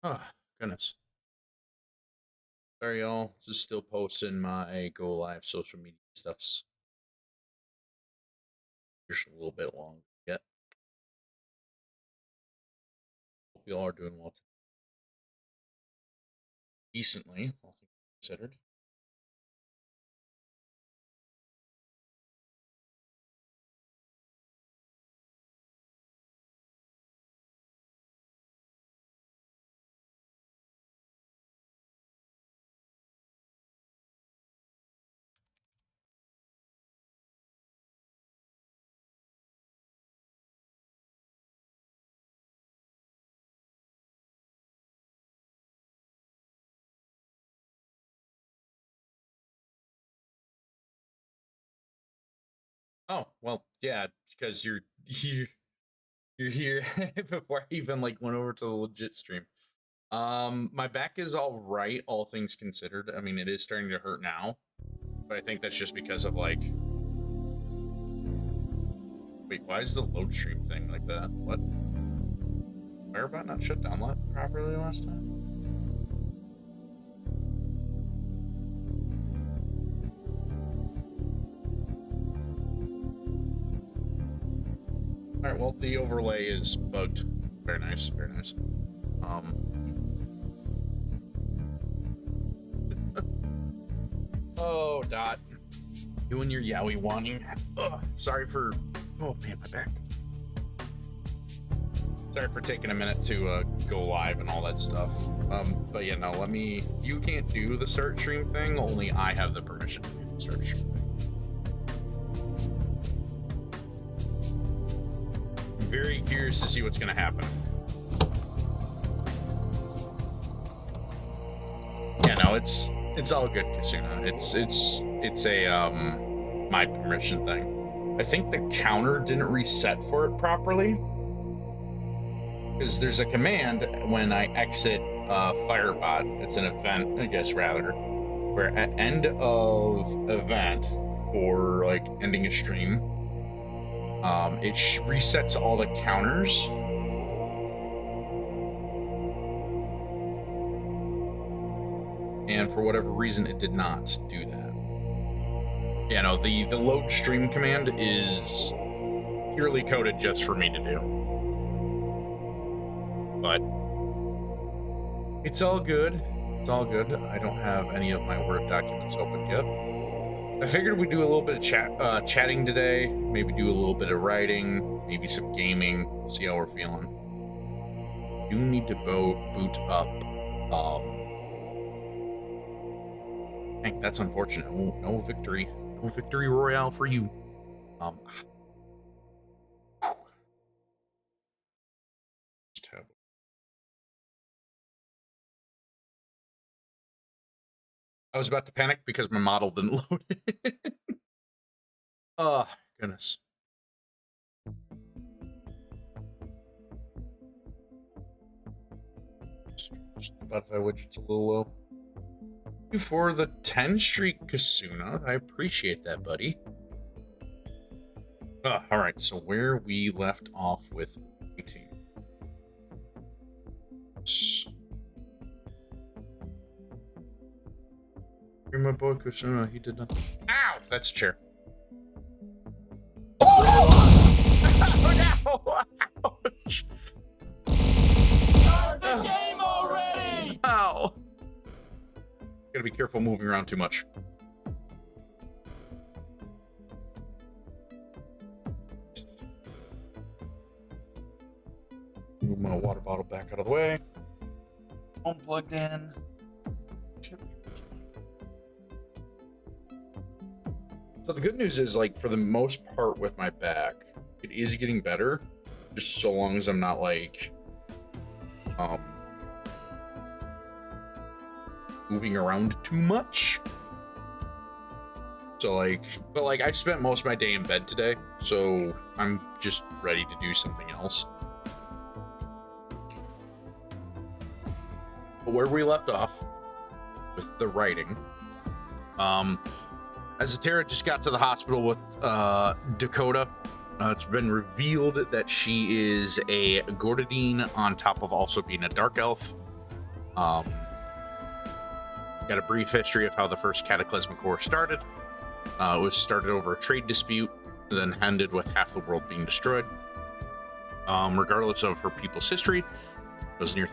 Oh, goodness. Sorry, y'all. Just still posting my go live social media stuffs. Just a little bit long yet. Hope you all are doing well. Decently, all things considered. Oh, well, yeah, because you're here before I even like went over to the legit stream. My back is all right, all things considered. I mean, it is starting to hurt now, but I think that's just because of like. Wait, why is the load stream thing like that? What? Firebot not shut down properly last time? All right, well, the overlay is bugged. Very nice, very nice. Oh, Dot. You and your yaoi wanting. Sorry for. Oh, man, my back. Sorry for taking a minute to go live and all that stuff. But yeah, no, let me. You can't do the start stream thing. Only I have the permission to do the start stream thing. I'm very curious to see what's going to happen. Yeah, no, it's all good, Kasuna. It's a my permission thing. I think the counter didn't reset for it properly. Because there's a command when I exit Firebot. It's an event, I guess, rather, where at end of event or like ending a stream, it resets all the counters. And for whatever reason, it did not do that. Yeah, no, the load stream command is purely coded just for me to do. But it's all good. It's all good. I don't have any of my Word documents open yet. I figured we'd do a little bit of chatting today. Maybe do a little bit of writing. Maybe some gaming. We'll see how we're feeling. You need to boot up. Dang, that's unfortunate. No victory. No victory royale for you. I was about to panic because my model didn't load it. Oh, goodness. Spotify widget's a little low. Thank you for the 10 streak, Kasuna. I appreciate that, buddy. All right, so where we left off with waiting. You're my boy, Kasuna. He did nothing. Ow! That's a chair. Oh, no! Ouch! Start the game already! Ow! Gotta be careful moving around too much. Move my water bottle back out of the way. Unplugged in. So the good news is, like, for the most part with my back, it is getting better. Just so long as I'm not, like, moving around too much. So, like, but, like, I've spent most of my day in bed today, so I'm just ready to do something else. But where we left off with the writing, Azatera just got to the hospital with Dakota. It's been revealed that she is a Gordadine on top of also being a dark elf. Um, got a brief history of how the first Cataclysmic War started. It was started over a trade dispute, then ended with half the world being destroyed. Regardless of her people's history, those near,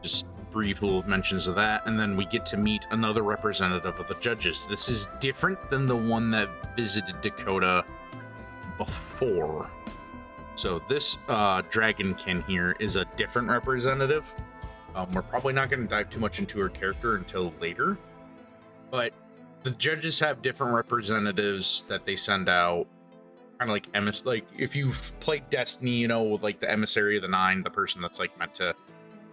just brief little mentions of that, and then we get to meet another representative of the judges. This is different than the one that visited Dakota before. So this dragonkin here is a different representative. We're probably not going to dive too much into her character until later, but the judges have different representatives that they send out, kind of like like if you've played Destiny, you know, with like the emissary of the Nine, the person that's like meant to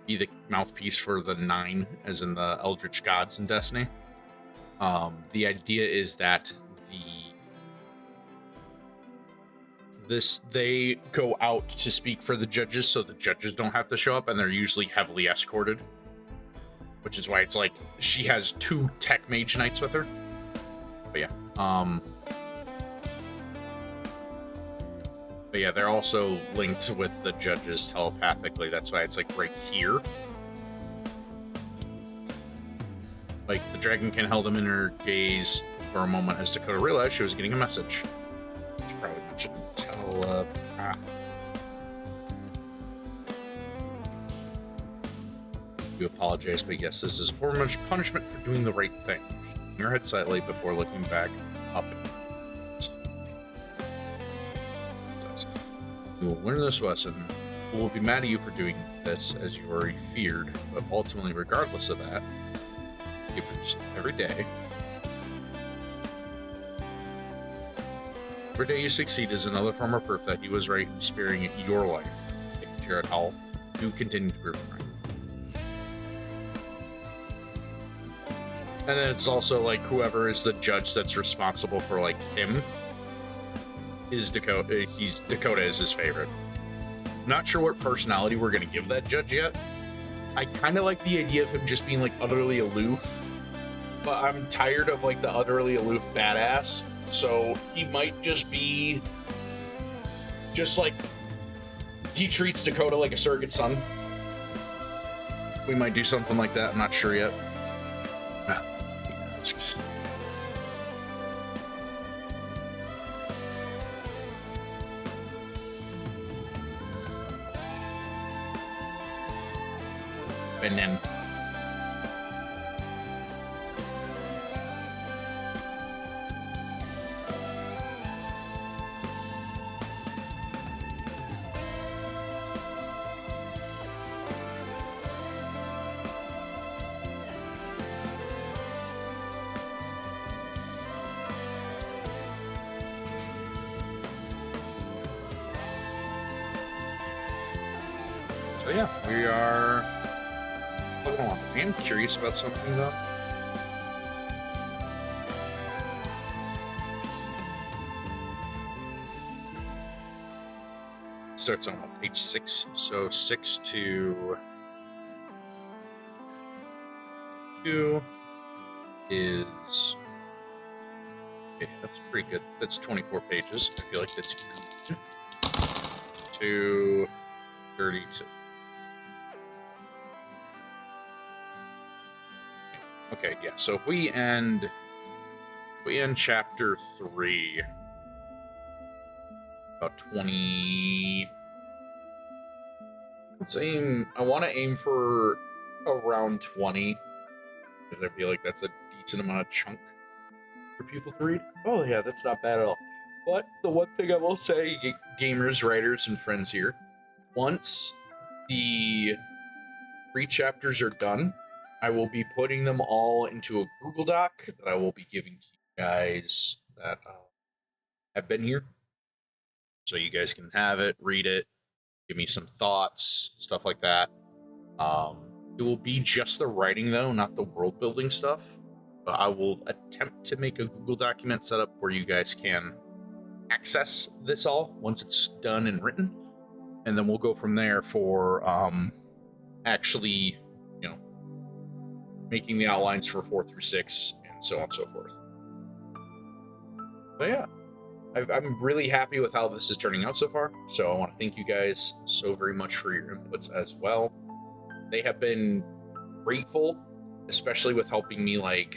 be the mouthpiece for the Nine, as in the Eldritch gods in Destiny. The idea is that they go out to speak for the judges, so the judges don't have to show up, and they're usually heavily escorted, which is why it's like she has 2 tech mage knights with her. But yeah, they're also linked with the judges telepathically. That's why it's like right here. Like the dragonkin held him in her gaze for a moment as Dakota realized she was getting a message. She probably mentioned telepath. I do apologize, but yes, this is a form of punishment for doing the right thing. Your head slightly before looking back up. You will learn this lesson. We will be mad at you for doing this, as you already feared, but ultimately, regardless of that, every day you succeed is another form of proof that he was right in sparing your life. Jared Hall, do continue to prove him right. And then it's also like whoever is the judge that's responsible for like him is Dakota. Dakota is his favorite. Not sure what personality we're gonna give that judge yet. I kind of like the idea of him just being like utterly aloof, but I'm tired of like the utterly aloof badass. So he might just be just like he treats Dakota like a surrogate son. We might do something like that. I'm not sure yet. And then so yeah, we are plugging along. I am curious about something though. Starts on page 6, so 6 to 2 is okay. That's pretty good. That's 24 pages. I feel like that's good. 232. Okay, yeah. So if we end chapter 3 about 20. I want to aim for around 20 because I feel like that's a decent amount of chunk for people to read. Oh yeah, that's not bad at all. But the one thing I will say, gamers, writers, and friends here, once the 3 chapters are done, I will be putting them all into a Google Doc that I will be giving to you guys that have been here. So you guys can have it, read it, give me some thoughts, stuff like that. It will be just the writing, though, not the world building stuff. But I will attempt to make a Google document setup where you guys can access this all once it's done and written. And then we'll go from there for actually, making the outlines for 4 through 6 and so on and so forth. But yeah, I'm really happy with how this is turning out so far. So I want to thank you guys so very much for your inputs as well. they have been grateful, especially with helping me like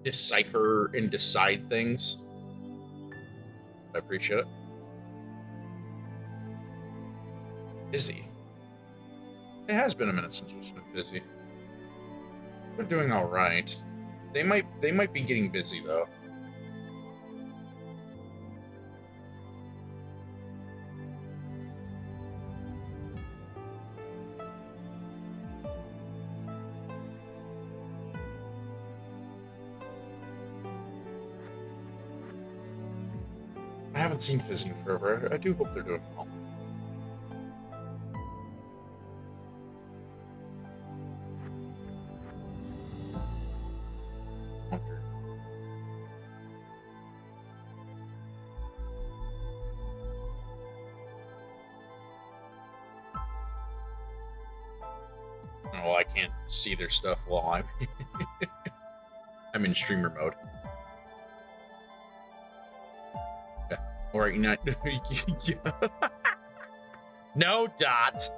decipher and decide things. I appreciate it. Busy. It has been a minute since we've been busy. They're doing all right. They might be getting busy though. I haven't seen Fizzy in forever. I do hope they're doing well. Well, I can't see their stuff while I'm in streamer mode. Yeah. All right, not. No, Dot.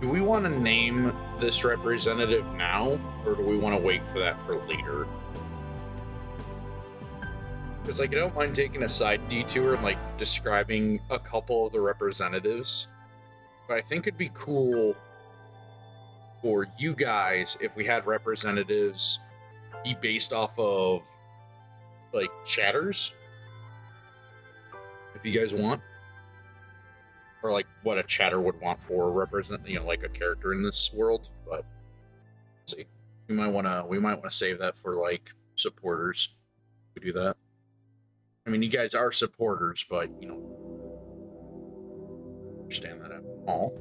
Do we want to name this representative now, or do we want to wait for that for later? Because like I don't mind taking a side detour and like describing a couple of the representatives, but I think it'd be cool for you guys if we had representatives be based off of like chatters, if you guys want, or like what a chatter would want for represent, you know, like a character in this world. But let's see, we might want to save that for like supporters. We do that. I mean, you guys are supporters, but you know, understand that at all.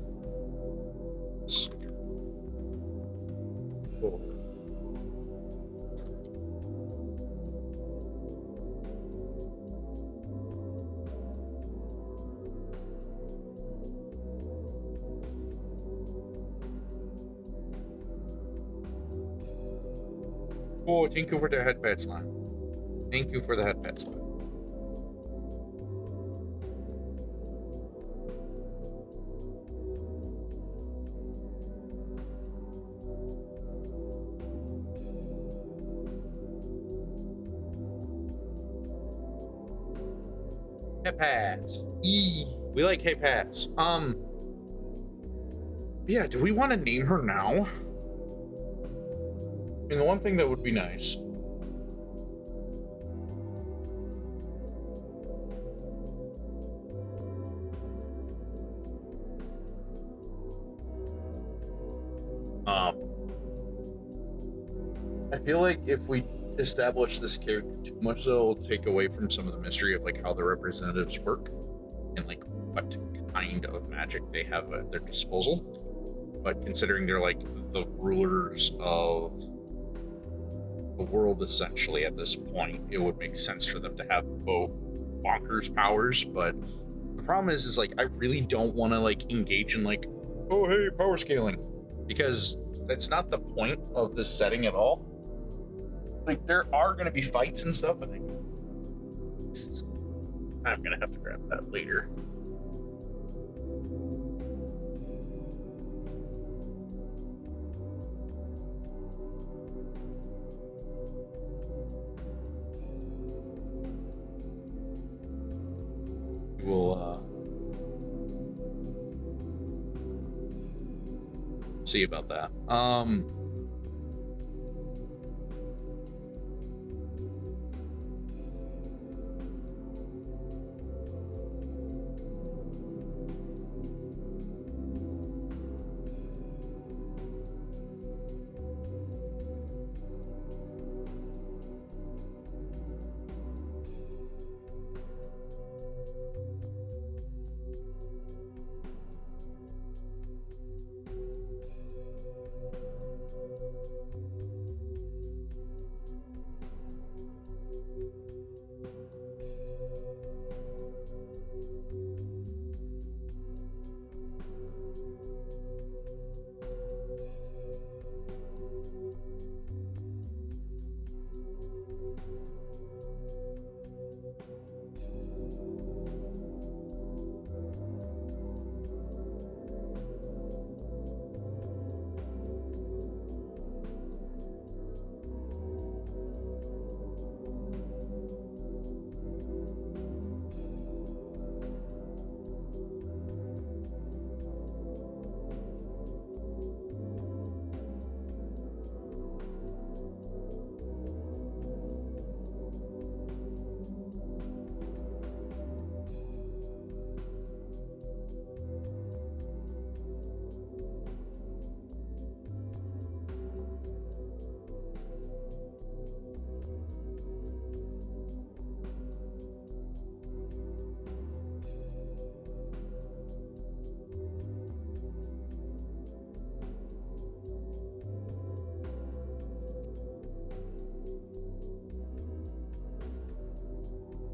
Cool. Oh, thank you for the head pets line. Thank you for the head pets line. Hey Pats. We like Hey Pats. Yeah, do we want to name her now? I mean, the one thing that would be nice. I feel like if we establish this character too much, though, it'll take away from some of the mystery of like how the representatives work and like what kind of magic they have at their disposal. But considering they're like the rulers of the world essentially at this point, it would make sense for them to have both bonkers powers. But the problem is like I really don't want to like engage in like, oh hey, power scaling, because that's not the point of this setting at all. Like there are going to be fights and stuff, and I'm gonna have to grab that later. We'll see about that.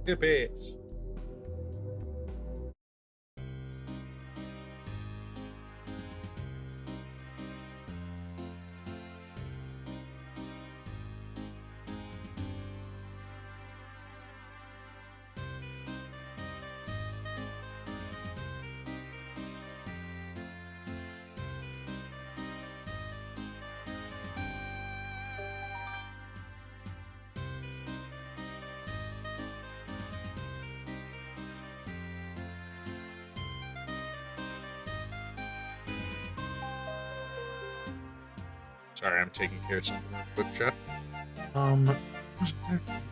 Skip it. Sorry, I'm taking care of something real quick, chat.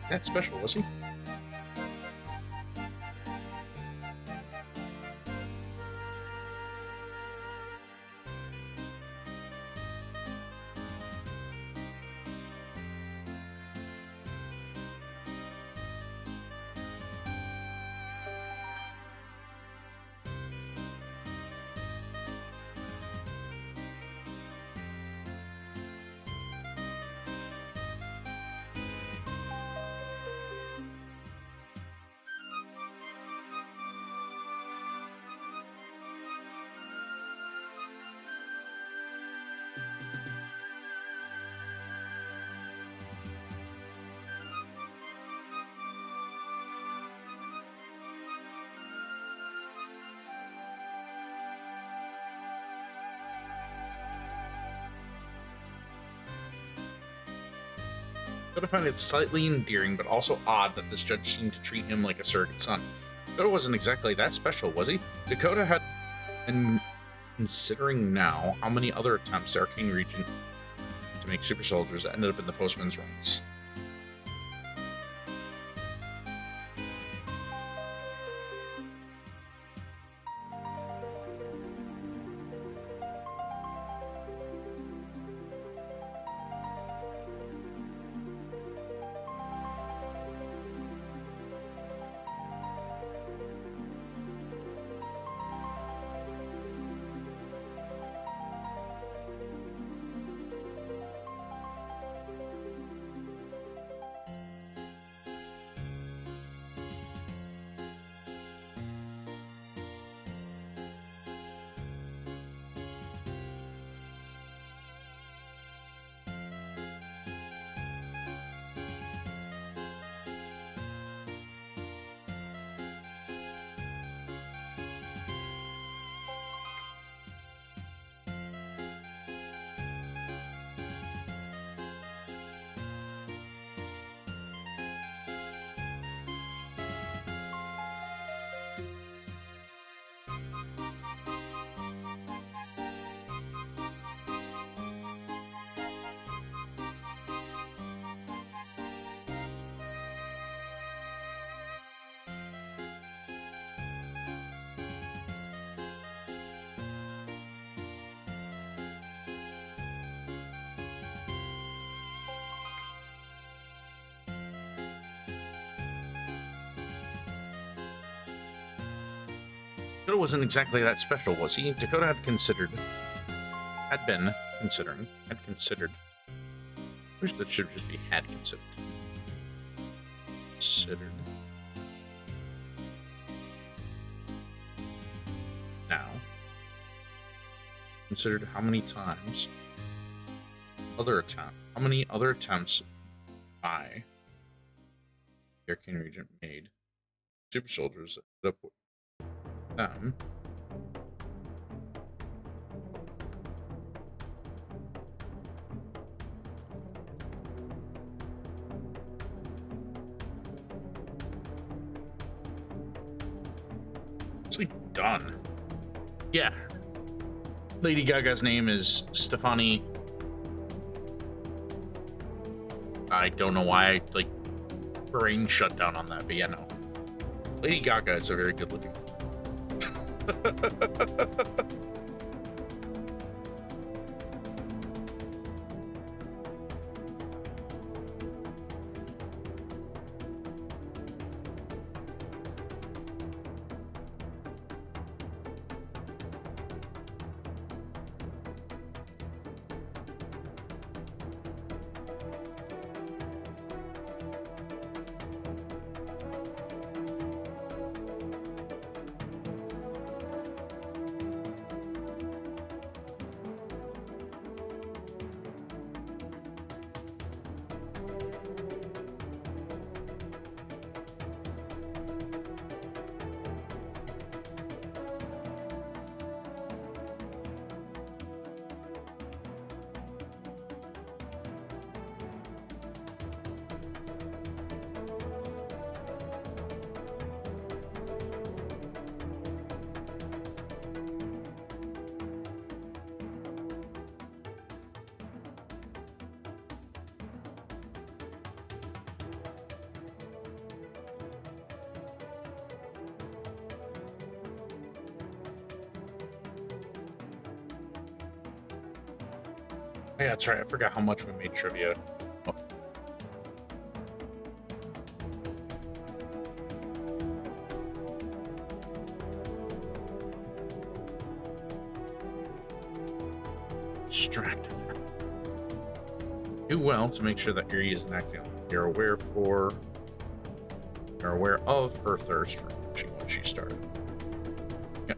That special, was he? Dakota found it slightly endearing, but also odd that this judge seemed to treat him like a surrogate son. Dakota wasn't exactly that special, was he? Dakota had been considering now how many other attempts our King Regent to make super soldiers ended up in the postman's ranks. Dakota wasn't exactly that special, was he? Dakota had considered. I wish that should just be had considered. Considered. Now. Considered how many times how many other attempts I, their King Regent, made super soldiers that ended up with them. It's like done. Yeah. Lady Gaga's name is Stefani. I don't know why I brain shut down on that, but yeah, no. Lady Gaga is a very good looking. Yeah, that's right. I forgot how much we made trivia. Oh. Distracted. Do well to make sure that Yuri isn't acting on. You're aware of her thirst for action when she started. Yeah.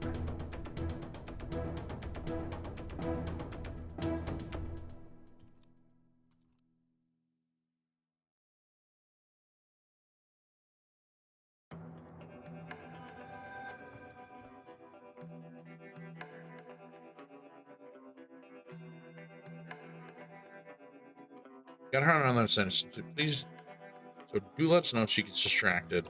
Got her on another sentence. Please, so do let us know if she gets distracted.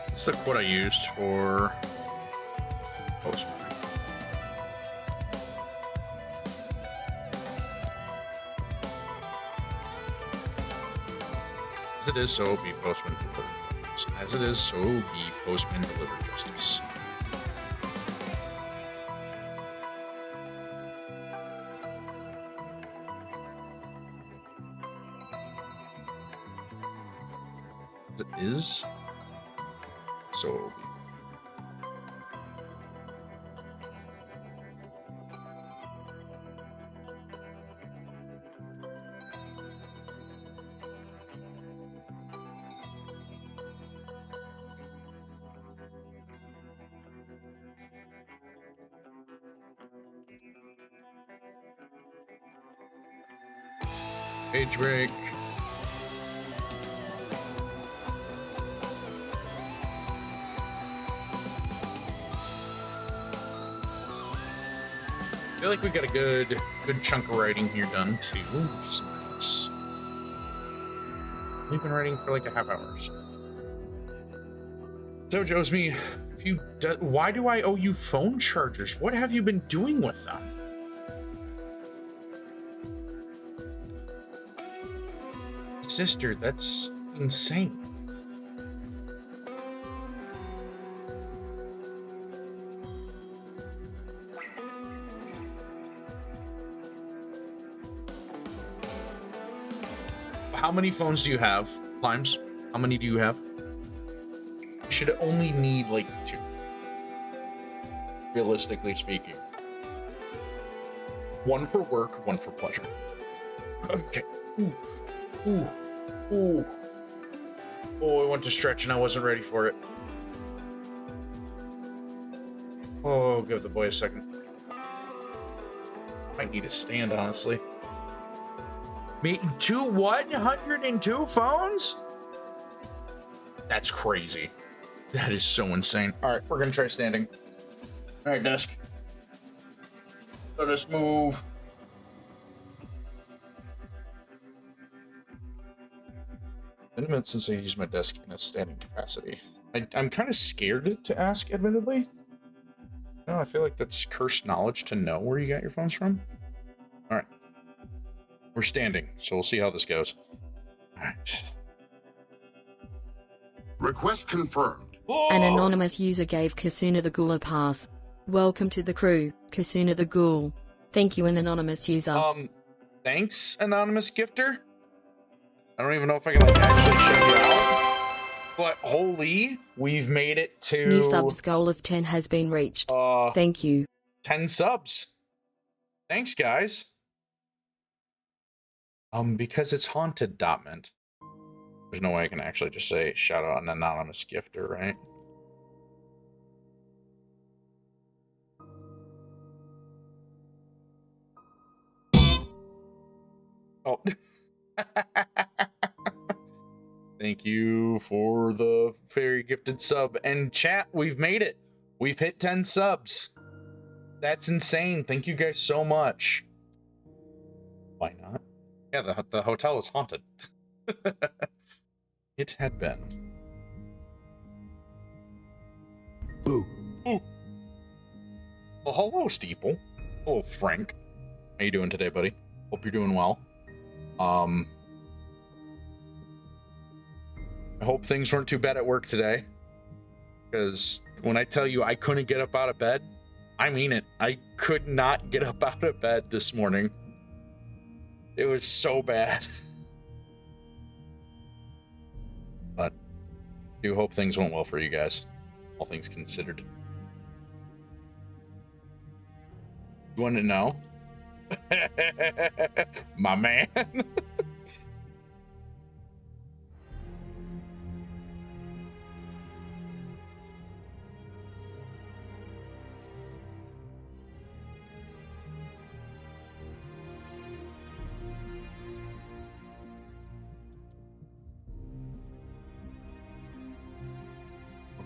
What's the quote I used for Postman? As it is, so be Postman deliver justice. As it is, so be Postman deliver justice. As it is, so be. Page break. I feel like we got a good chunk of writing here done too, which is nice. We've been writing for like a half hour. So Joe owes me a few. Why do I owe you phone chargers? What have you been doing with them? Sister, that's insane. How many phones do you have, Limes? How many do you have? You should only need like 2. Realistically speaking. 1 for work, 1 for pleasure. Okay. Ooh. Oh, I went to stretch and I wasn't ready for it. Oh, give the boy a second. Might need a stand, honestly. 102 phones? That's crazy. That is so insane. All right, we're gonna try standing. All right, desk. Let us move. Been a minute since I used my desk in a standing capacity. I'm kind of scared to ask, admittedly. No, I feel like that's cursed knowledge to know where you got your phones from. All right. We're standing, so we'll see how this goes. All right. Request confirmed. An anonymous user gave Kasuna the Gula pass. Welcome to the crew, Kasuna the Ghoul. Thank you, an anonymous user. Thanks, anonymous gifter. I don't even know if I can like actually show you out, but holy, we've made it to New subs goal of 10 has been reached. Thank you. 10 subs. Thanks, guys. Because it's haunted, Dotment. There's no way I can actually just say shout out an anonymous gifter, right? Oh. Thank you for the very gifted sub. And chat, we've made it. We've hit 10 subs. That's insane. Thank you guys so much. Why not? Yeah, the hotel is haunted. It had been. Boo. Ooh. Well, hello, Steeple. Hello, Frank. How you doing today, buddy? Hope you're doing well. I hope things weren't too bad at work today. Because when I tell you I couldn't get up out of bed, I mean it. I could not get up out of bed this morning. It was so bad. But I do hope things went well for you guys, all things considered. You want to know? My man.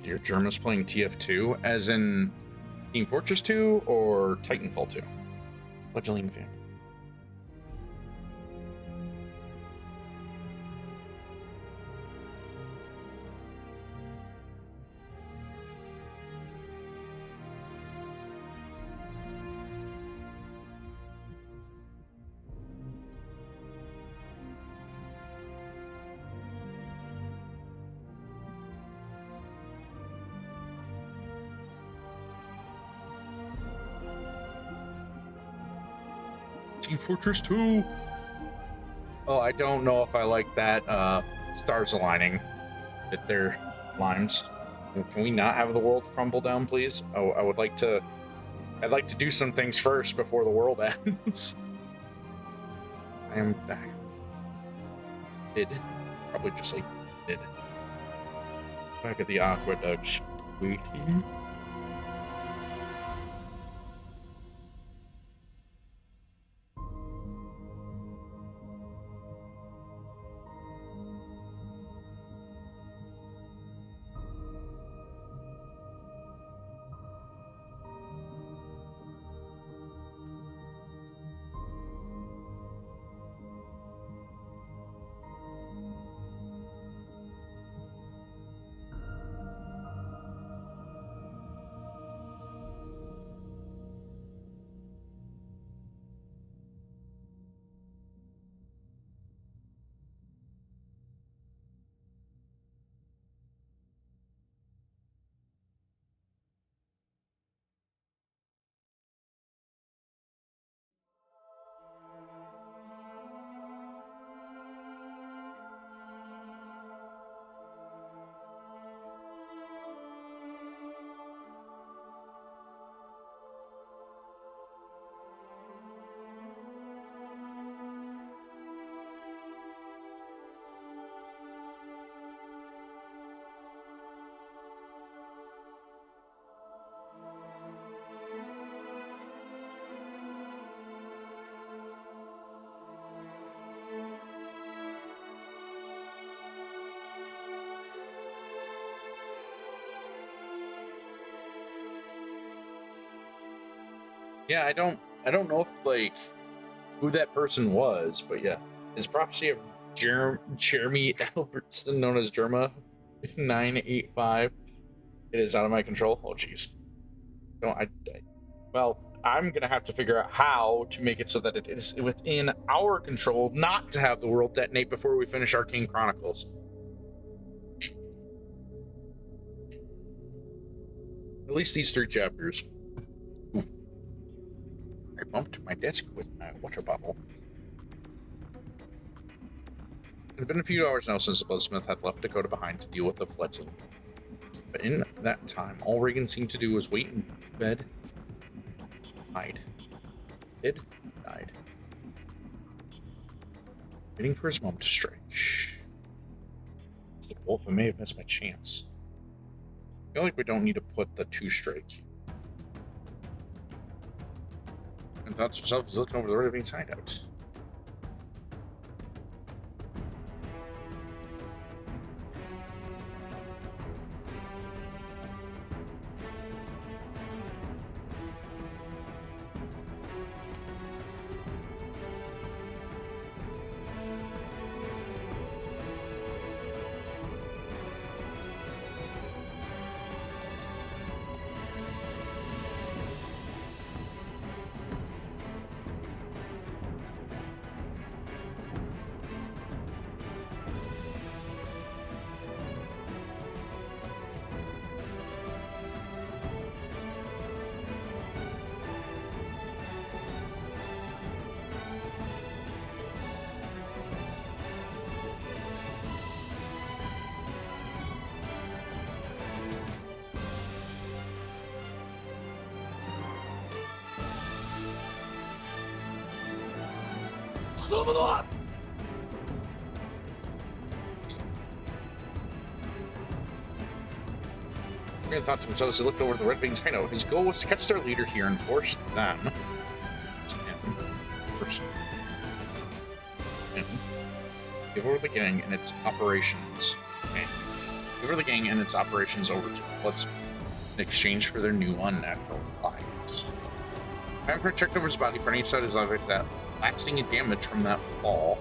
Dear Germa's playing TF2, as in Team Fortress 2 or Titanfall 2? Fledgling fan. Team Fortress 2. Oh, I don't know if I like that stars aligning at their limes. Can we not have the world crumble down, please? Oh, I'd like to do some things first before the world ends. I am back. Probably just like did. Back at the aqueduct waiting. Yeah, I don't know if like who that person was, but yeah, his prophecy of Jeremy Albertson, known as Jerma 985. It is out of my control. Oh, jeez. Don't well, I'm gonna have to figure out how to make it so that it is within our control not to have the world detonate before we finish Arcane Chronicles. At least these 3 chapters. I bumped my desk with my water bottle. It had been a few hours now since the Bloodsmith had left Dakota behind to deal with the fledgling. But in that time, all Reagan seemed to do was wait in bed. Died. Died. Waiting for his moment to strike. It's like, Wolf, I may have missed my chance. I feel like we don't need to put the 2 strike. And thought to himself, he's looking over the raving hideout. Reagan thought to himself as he looked over the Red Wings hideout. His goal was to catch their leader here and force them. Give over the gang and its operations. Give over the gang and its operations over to Bloodsmith in exchange for their new unnatural lives. Vampire checked over his body for any signs of that lasting damage from that fall.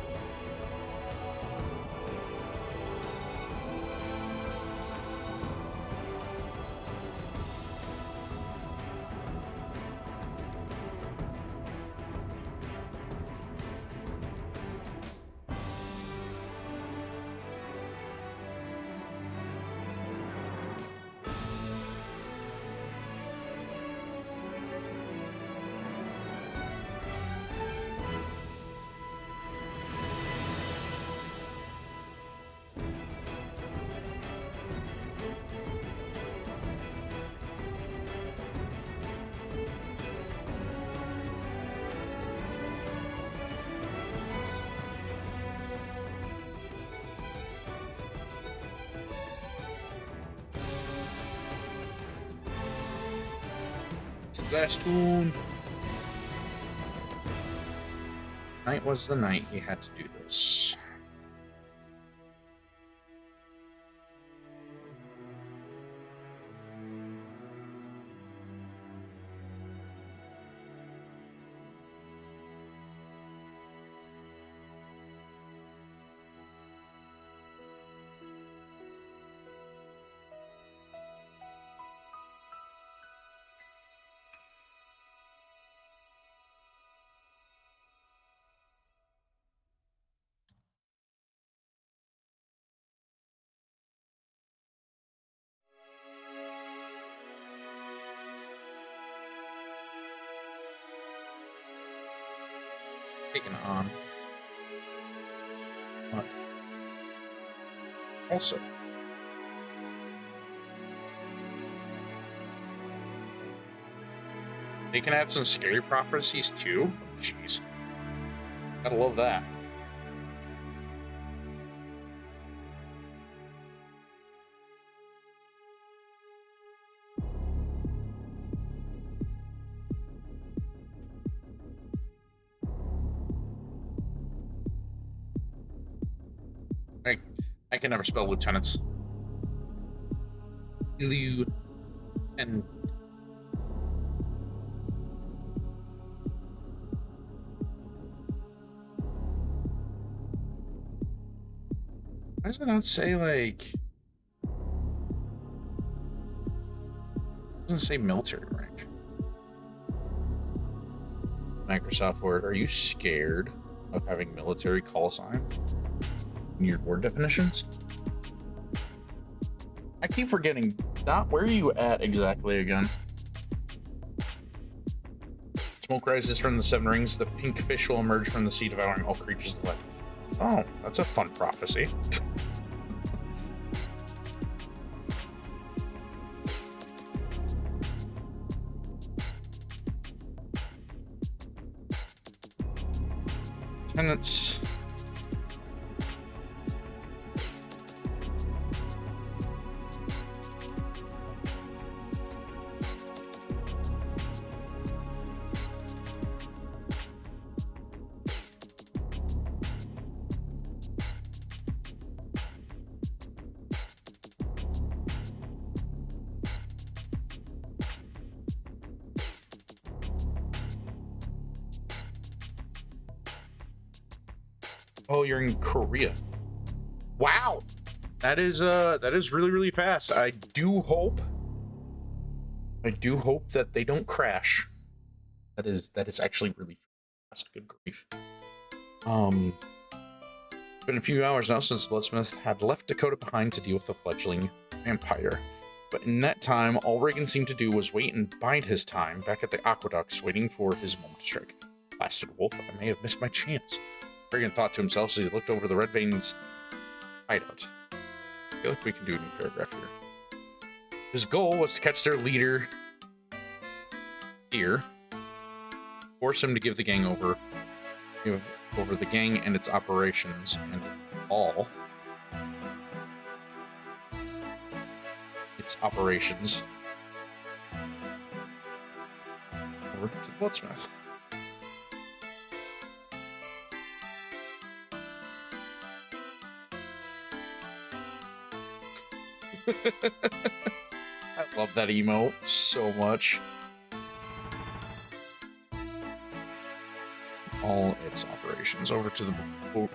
Last tune. Night was the night he had to do this. Taken on. But also, they can have some scary prophecies too. Jeez, gotta love that. I can never spell lieutenants. Liu and why does it not say like? It doesn't say military rank. Microsoft Word, are you scared of having military call signs in your word definitions? I keep forgetting. Not where are you at exactly again? Smoke rises from the seven rings. The pink fish will emerge from the sea, devouring all creatures of light. Oh, that's a fun prophecy. Tenants. Oh, you're in Korea. Wow. That is really, really fast. I do hope that they don't crash. That is actually really fast. Good grief. Been a few hours now since Bloodsmith had left Dakota behind to deal with the fledgling vampire. But in that time, all Reagan seemed to do was wait and bide his time back at the aqueducts, waiting for his moment to strike. Blasted wolf, I may have missed my chance. Reagan thought to himself as he looked over the Red Veins hideout. I feel like we can do a new paragraph here. His goal was to catch their leader here, force him to give the gang over the gang and its operations and all its operations over to Bloodsmith. I love that emote so much. All its operations over to the... Oh.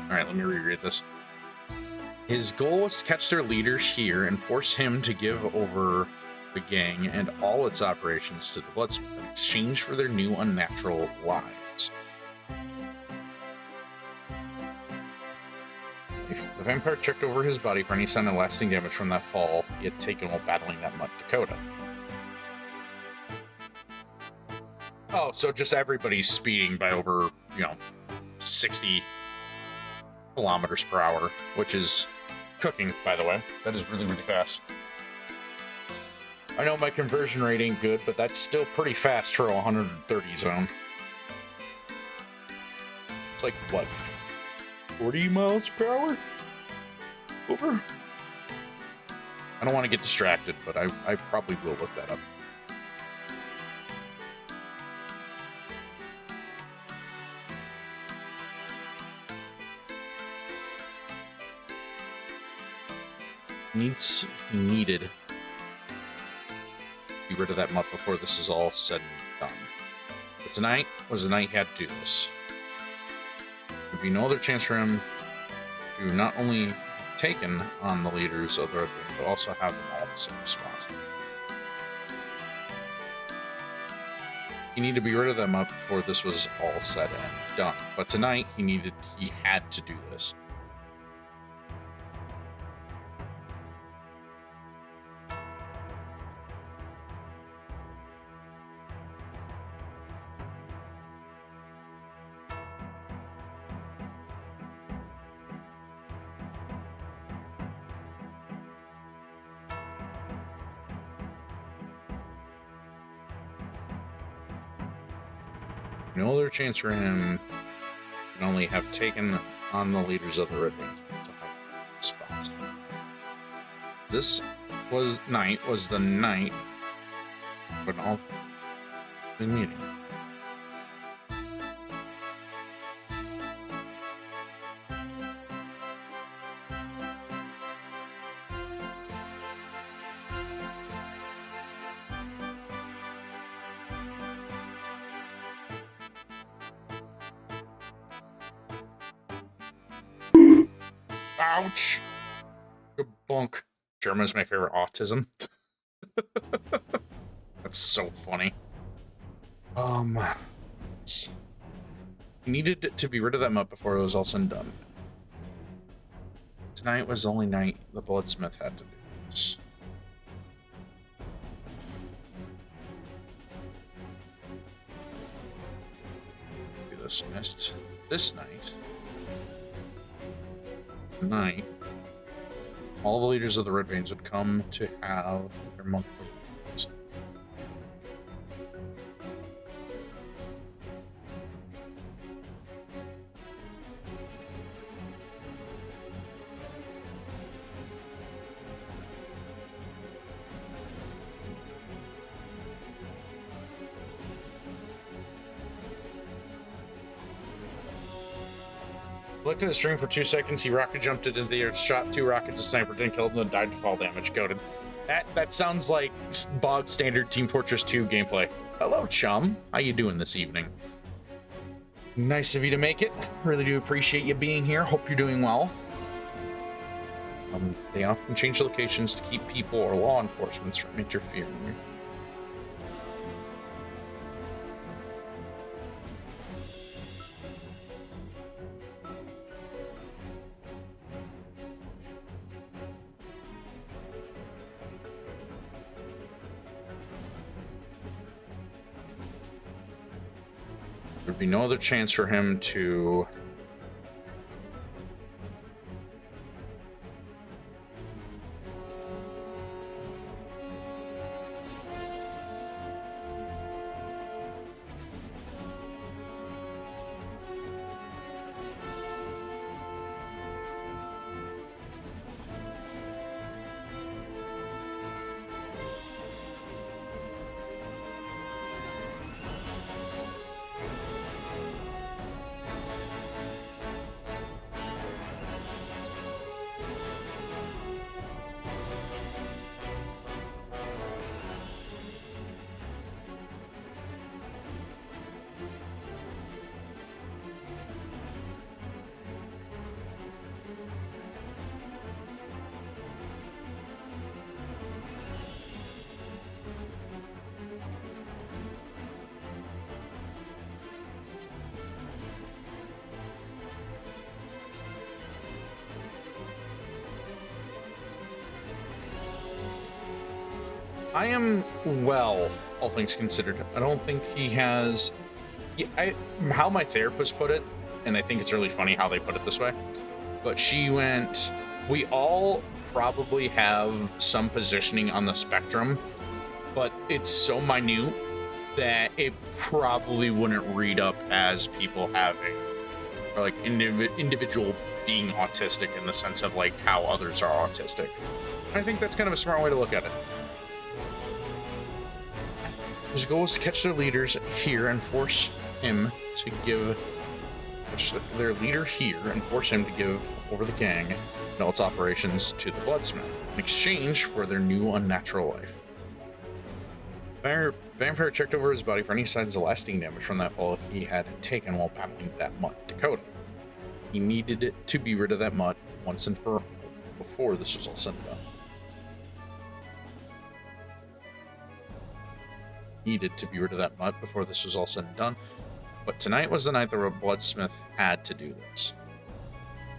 Alright, let me reread this. His goal was to catch their leader here and force him to give over the gang and all its operations to the Bloodsmith in exchange for their new unnatural lives. If the vampire checked over his body for any sign of lasting damage from that fall he had taken while battling that mud Dakota. Oh, so just everybody's speeding by over, 60 kilometers per hour, which is cooking, by the way. That is really, really fast. I know my conversion rate ain't good, but that's still pretty fast for a 130 zone. It's like, what, 40 miles per hour? Over? I don't want to get distracted, but I probably will look that up. Needed to be rid of that mutt before this is all said and done. But tonight was the night he had to do this. There'd be no other chance for him to not only taken on the leaders of the Red Wing, but also have them all in the same spot. He needed to be rid of them up before this was all said and done. But tonight he had to do this. No other chance for him can only have taken on the leaders of the Red Wings to have spots. This was the night when all been meeting. Ouch! Good bunk. German's my favorite autism. That's so funny. He needed to be rid of that mutt before it was all said and done. Tonight was the only night the Bloodsmith had to do this. dismissed this night. Tonight, all the leaders of the Red Veins would come to have their monthly meetings. Looked at the stream for 2 seconds. He rocket jumped it into the air, shot 2 rockets. A sniper didn't kill him, then died to fall damage. Goated. That sounds like bog standard Team Fortress 2 gameplay. Hello, chum. How you doing this evening? Nice of you to make it. Really do appreciate you being here. Hope you're doing well. They often change locations to keep people or law enforcement from interfering. There'd be no other chance for him to I am well, all things considered. I don't think he has. How my therapist put it, and I think it's really funny how they put it this way, but she went, we all probably have some positioning on the spectrum, but it's so minute that it probably wouldn't read up as people having, or like individual being autistic in the sense of like how others are autistic. I think that's kind of a smart way to look at it. His goal is to catch their leaders here and force him to give their leader here and force him to give over the gang and all its operations to the Bloodsmith in exchange for their new unnatural life. Vampire checked over his body for any signs of lasting damage from that fall he had taken while battling that mutt Dakota. He needed it to be rid of that mutt once and for all before this was all said and done. Needed to be rid of that mutt before this was all said and done, but tonight was the night the Bloodsmith had to do this.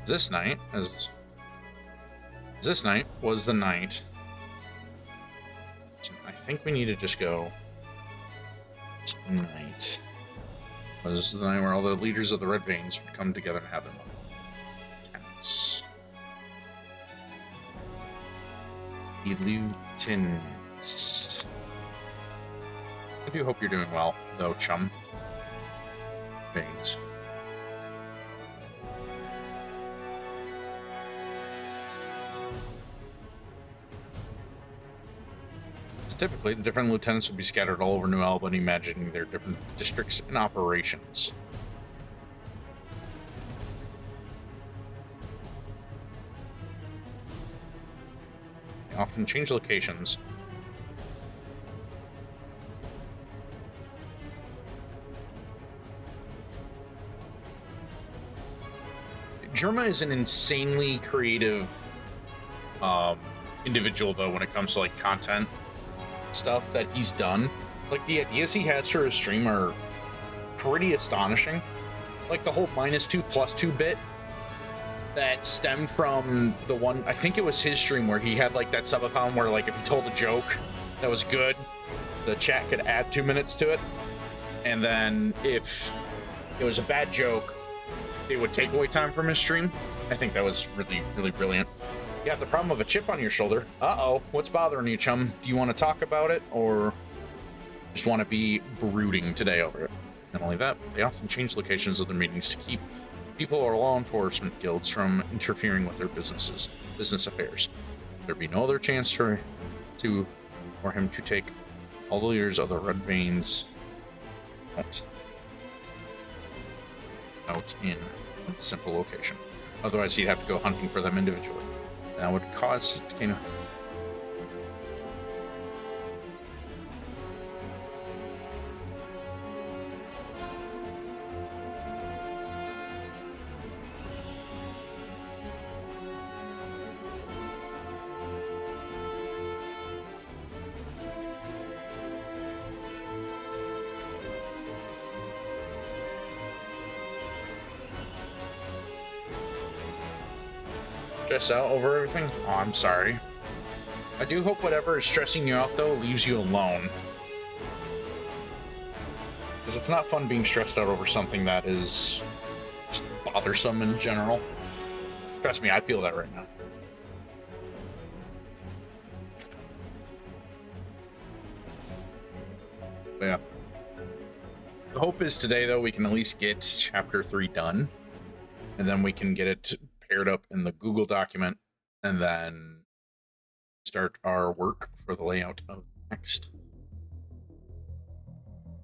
This night was the night. I think we need to just go. Tonight was the night where all the leaders of the Red Veins would come together and have their moment. Cats. The lieutenants. I do hope you're doing well, though, chum. Veins. Typically, the different lieutenants would be scattered all over New Albany, imagining their different districts and operations. They often change locations. Germa is an insanely creative individual, though, when it comes to like content stuff that he's done. Like the ideas he has for his stream are pretty astonishing. Like the whole -2 +2 bit that stemmed from the one, I think it was his stream where he had like that subathon where like if he told a joke that was good, the chat could add 2 minutes to it, and then if it was a bad joke, they would take away time from his stream. I think that was really, really brilliant. You have the problem of a chip on your shoulder. Uh-oh, what's bothering you, chum? Do you want to talk about it, or just want to be brooding today over it? Not only that, they often change locations of their meetings to keep people or law enforcement guilds from interfering with their business affairs. There'd be no other chance for him to take all the leaders of the Red Veins out in a simple location. Otherwise, he'd have to go hunting for them individually. That would cause, stress out over everything? Oh, I'm sorry. I do hope whatever is stressing you out, though, leaves you alone. Because it's not fun being stressed out over something that is just bothersome in general. Trust me, I feel that right now. But yeah. The hope is today, though, we can at least get Chapter 3 done. And then we can get it paired up in the Google document, and then start our work for the layout of next.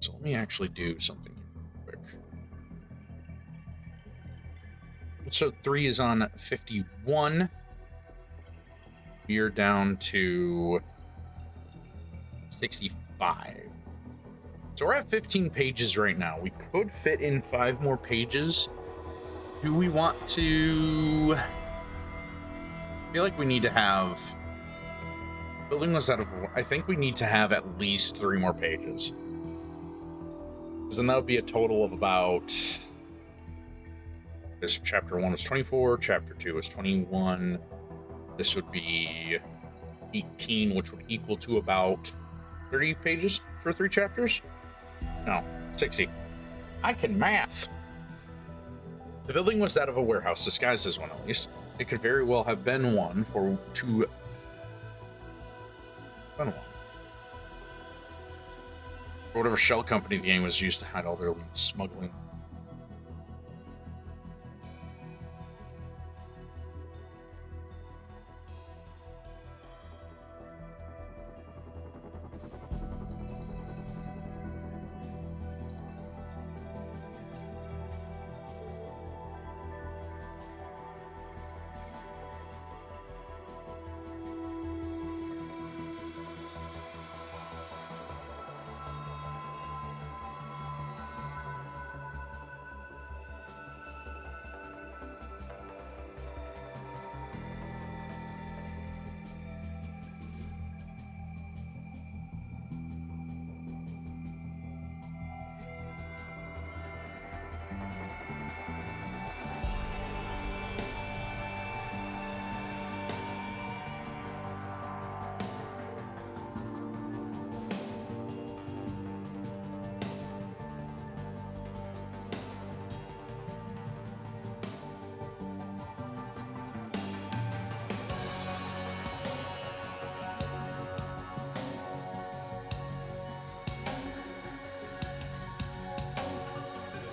So let me actually do something quick. Episode 3 is on 51. We are down to 65. So we're at 15 pages right now. We could fit in 5 more pages. Do we want to... I feel like we need to have... Building was out of... I think we need to have at least 3 more pages. Because then that would be a total of about... This chapter 1 was 24, chapter 2 was 21. This would be 18, which would equal to about 30 pages for 3 chapters? No, 60. I can math! The building was that of a warehouse, disguised as one at least. It could very well have been one, or two... Been one. Or whatever shell company the gang was used to hide all their smuggling.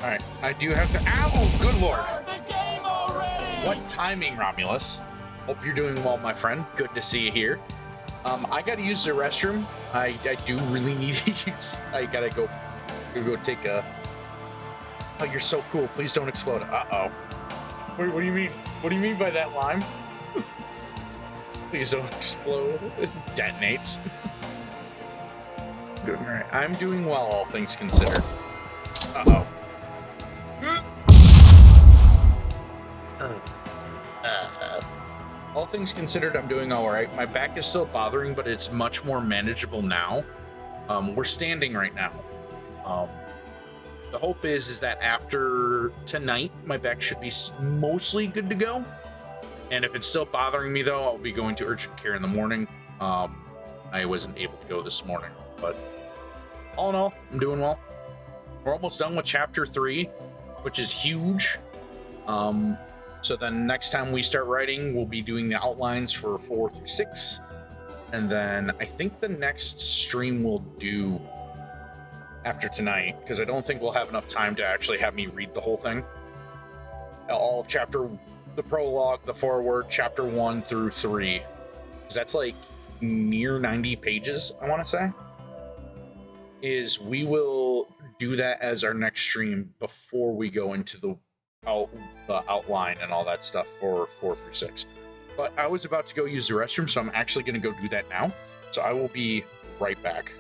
Alright, I do have to... Ow! Good lord! The game already! What timing, Romulus? Hope you're doing well, my friend. Good to see you here. I gotta use the restroom. I do really need to use... I gotta go take a... Oh, you're so cool. Please don't explode. Uh-oh. Wait, what do you mean? What do you mean by that, Lime? Please don't explode. It detonates. Alright, I'm doing well, all things considered. Uh-oh. All things considered, I'm doing all right. My back is still bothering, but it's much more manageable now. We're standing right now. The hope is that after tonight, my back should be mostly good to go. And if it's still bothering me, though, I'll be going to urgent care in the morning. I wasn't able to go this morning, but all in all, I'm doing well. We're almost done with chapter 3. which is huge. So then next time we start writing, we'll be doing the outlines for 4 through 6. And then I think the next stream we'll do after tonight, because I don't think we'll have enough time to actually have me read the whole thing. All of the prologue, the foreword, chapter 1 through 3. Because that's like near 90 pages, I want to say. We will do that as our next stream before we go into the outline and all that stuff for 4 through 6. But I was about to go use the restroom, so I'm actually going to go do that now. So I will be right back.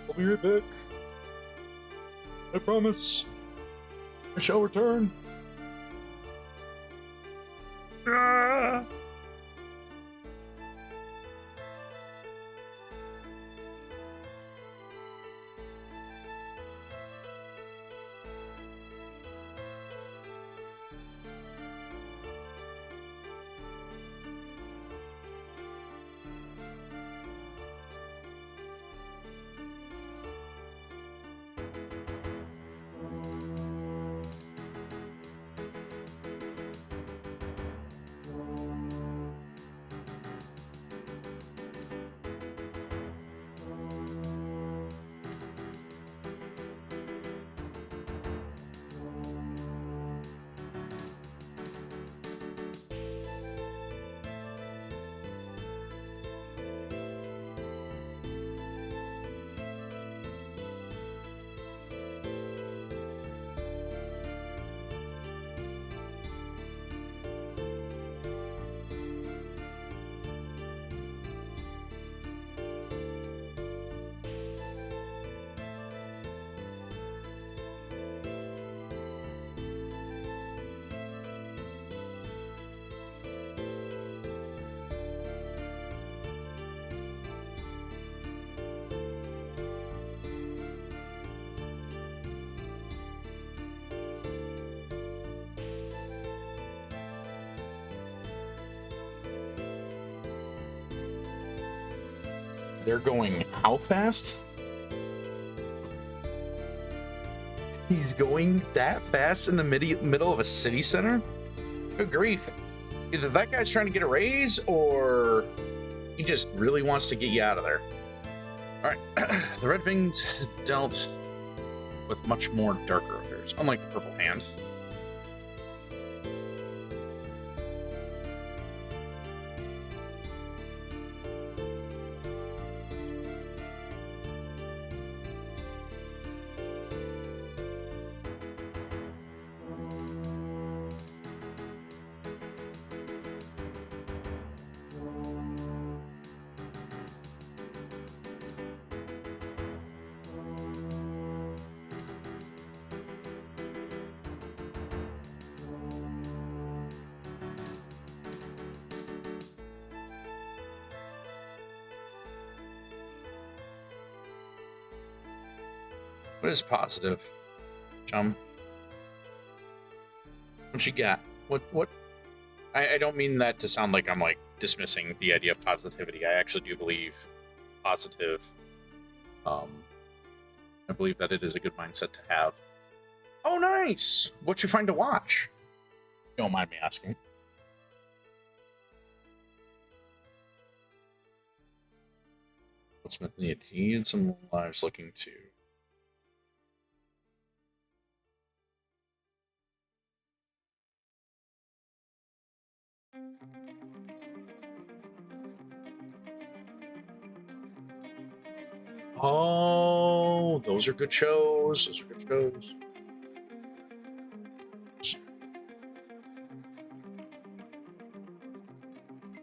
I'll be right back. I promise. I shall return. Ah! They're going how fast? He's going that fast in the middle of a city center? Good grief. Either that guy's trying to get a raise or he just really wants to get you out of there. All right. The Red Winged dealt with much more darker affairs, unlike the Purple Hand. What is positive, chum? What you got? What? I don't mean that to sound like I'm like dismissing the idea of positivity. I actually do believe positive. I believe that it is a good mindset to have. Oh, nice! What you find to watch? Don't mind me asking. Smith needed some lives looking to. Oh, those are good shows. Those are good shows.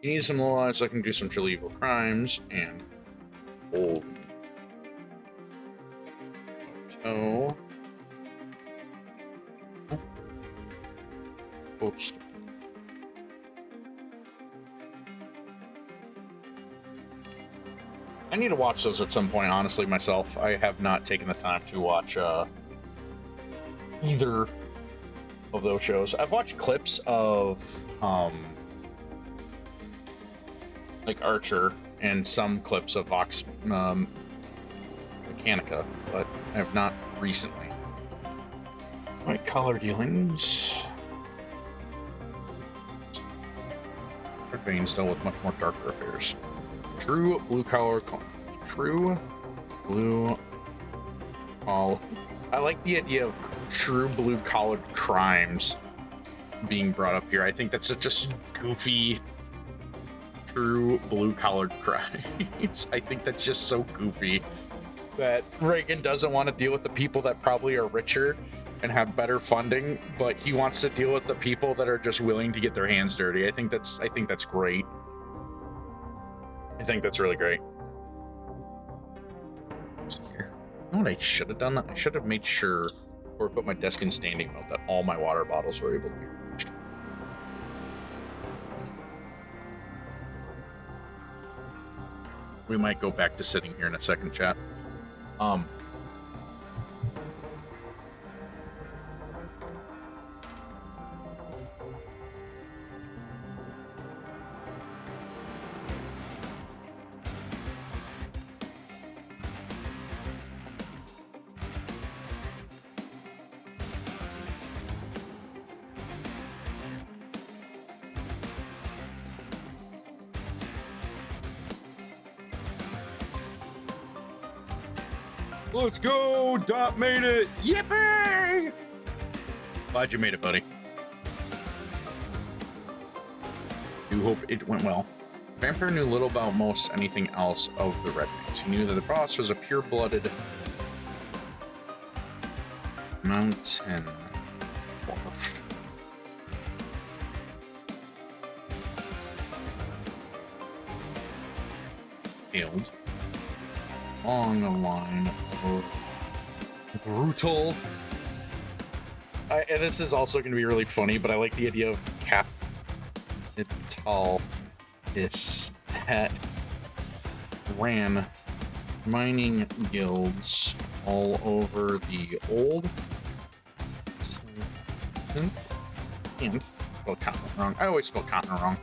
You need some low lives that can do some truly evil crimes and old. So. Post. I need to watch those at some point, honestly, myself. I have not taken the time to watch either of those shows. I've watched clips of like Archer and some clips of Vox Mechanica, but I have not recently. White collar dealings. Red veins dealt with much more darker affairs. True blue collar. True blue. All. I like the idea of true blue collar crimes being brought up here. I think that's such a goofy. True blue collar crimes. I think that's just so goofy that Reagan doesn't want to deal with the people that probably are richer and have better funding, but he wants to deal with the people that are just willing to get their hands dirty. I think that's great. I think that's really great. Here. You know what I should have done? I should have made sure, or put my desk in standing mode, that all my water bottles were able to be reached. We might go back to sitting here in a second, chat. Let's go! Dot made it! Yippee! Glad you made it, buddy. Do hope it went well. Vampire knew little about most anything else of the Red Wings. He knew that the boss was a pure-blooded mountain dwarf. Hailed along the line of brutal. And this is also going to be really funny, but I like the idea of capital is that ran mining guilds all over the old and spell continent wrong. I always spell continent wrong.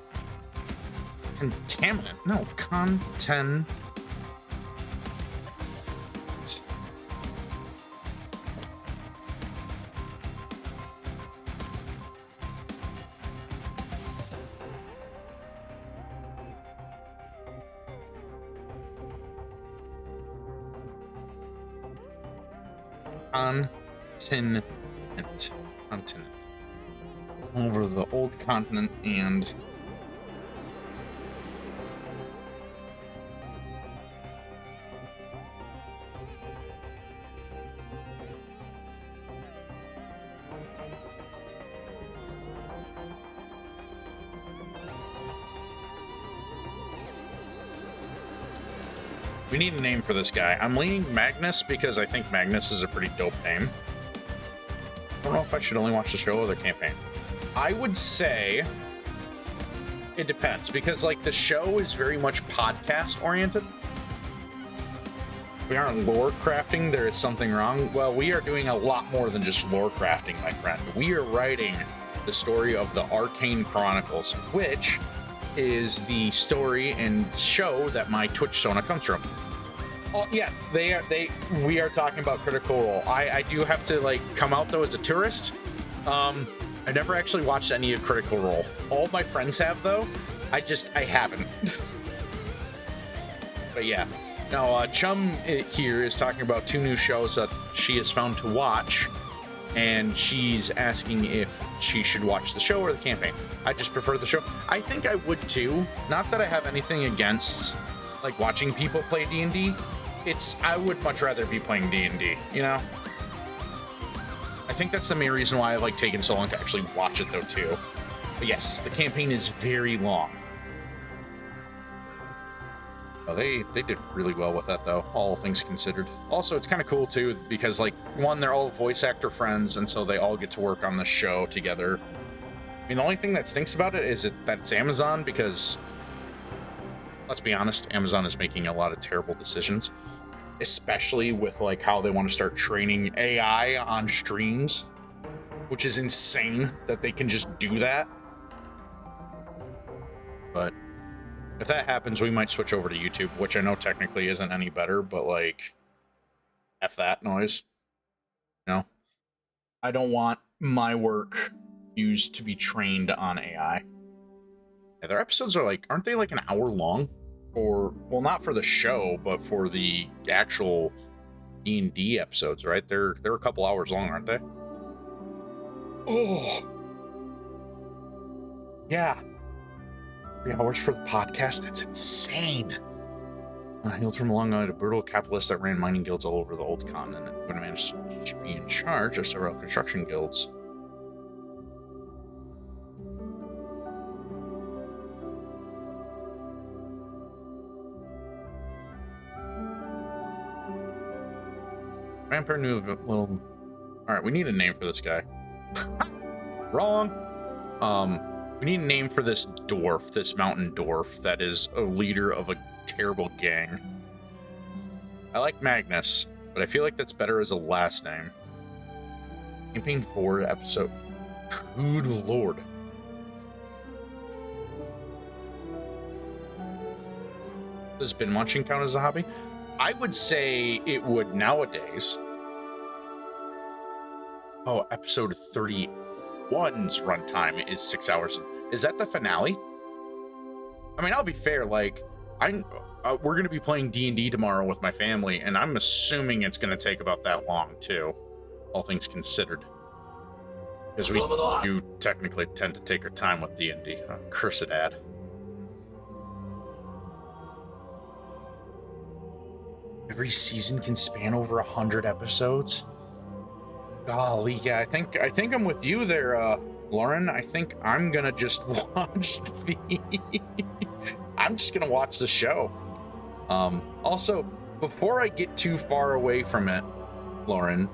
Contaminant, no, content. Continent over the old continent and we need a name for this guy. I'm leaning Magnus because I think Magnus is a pretty dope name. I don't know if I should only watch the show or the campaign. I would say it depends, because like the show is very much podcast oriented. We aren't lore crafting. There is something wrong. Well, we are doing a lot more than just lore crafting, my friend. We are writing the story of the Arcane Chronicles, which is the story and show that my Twitch Sona comes from. Oh yeah, we are talking about Critical Role. I do have to like come out though as a tourist. I never actually watched any of Critical Role. All my friends have though. I haven't. But yeah. Now Chum here is talking about 2 new shows that she has found to watch, and she's asking if she should watch the show or the campaign. I just prefer the show. I think I would too. Not that I have anything against like watching people play D&D. I would much rather be playing D&D, you know? I think that's the main reason why I've like taken so long to actually watch it though too. But yes, the campaign is very long. Oh, they did really well with that though, all things considered. Also, it's kind of cool too because like one, they're all voice actor friends, and so they all get to work on the show together. I mean, the only thing that stinks about it is that it's Amazon, because let's be honest, Amazon is making a lot of terrible decisions, especially with like how they want to start training AI on streams, which is insane that they can just do that. But if that happens, we might switch over to YouTube, which I know technically isn't any better, but like, F that noise, you know? I don't want my work used to be trained on AI. Yeah, their episodes are like, aren't they like an hour long? Or, well, not for the show, but for the actual D&D episodes, right? They're a couple hours long, aren't they? Oh, yeah. 3 hours for the podcast? That's insane. Hailed from a long line of brutal capitalists that ran mining guilds all over the old continent and would manage to be in charge of several construction guilds. Vampire knew a little. All right, we need a name for this guy. Wrong. We need a name for this dwarf, this mountain dwarf that is a leader of a terrible gang. I like Magnus, but I feel like that's better as a last name. Campaign 4 episode. Good lord. Does binge watching count as a hobby? I would say it would nowadays. Oh, episode 31's runtime is 6 hours. Is that the finale? I mean, I'll be fair. Like, we're gonna be playing D&D tomorrow with my family, and I'm assuming it's gonna take about that long too, all things considered, because we do technically tend to take our time with D&D. Oh, cursed ad. Every season can span over 100 episodes. Golly, yeah, I think I'm with you there, Lauren. I think I'm gonna just watch the. I'm just gonna watch the show. Also, before I get too far away from it, Lauren,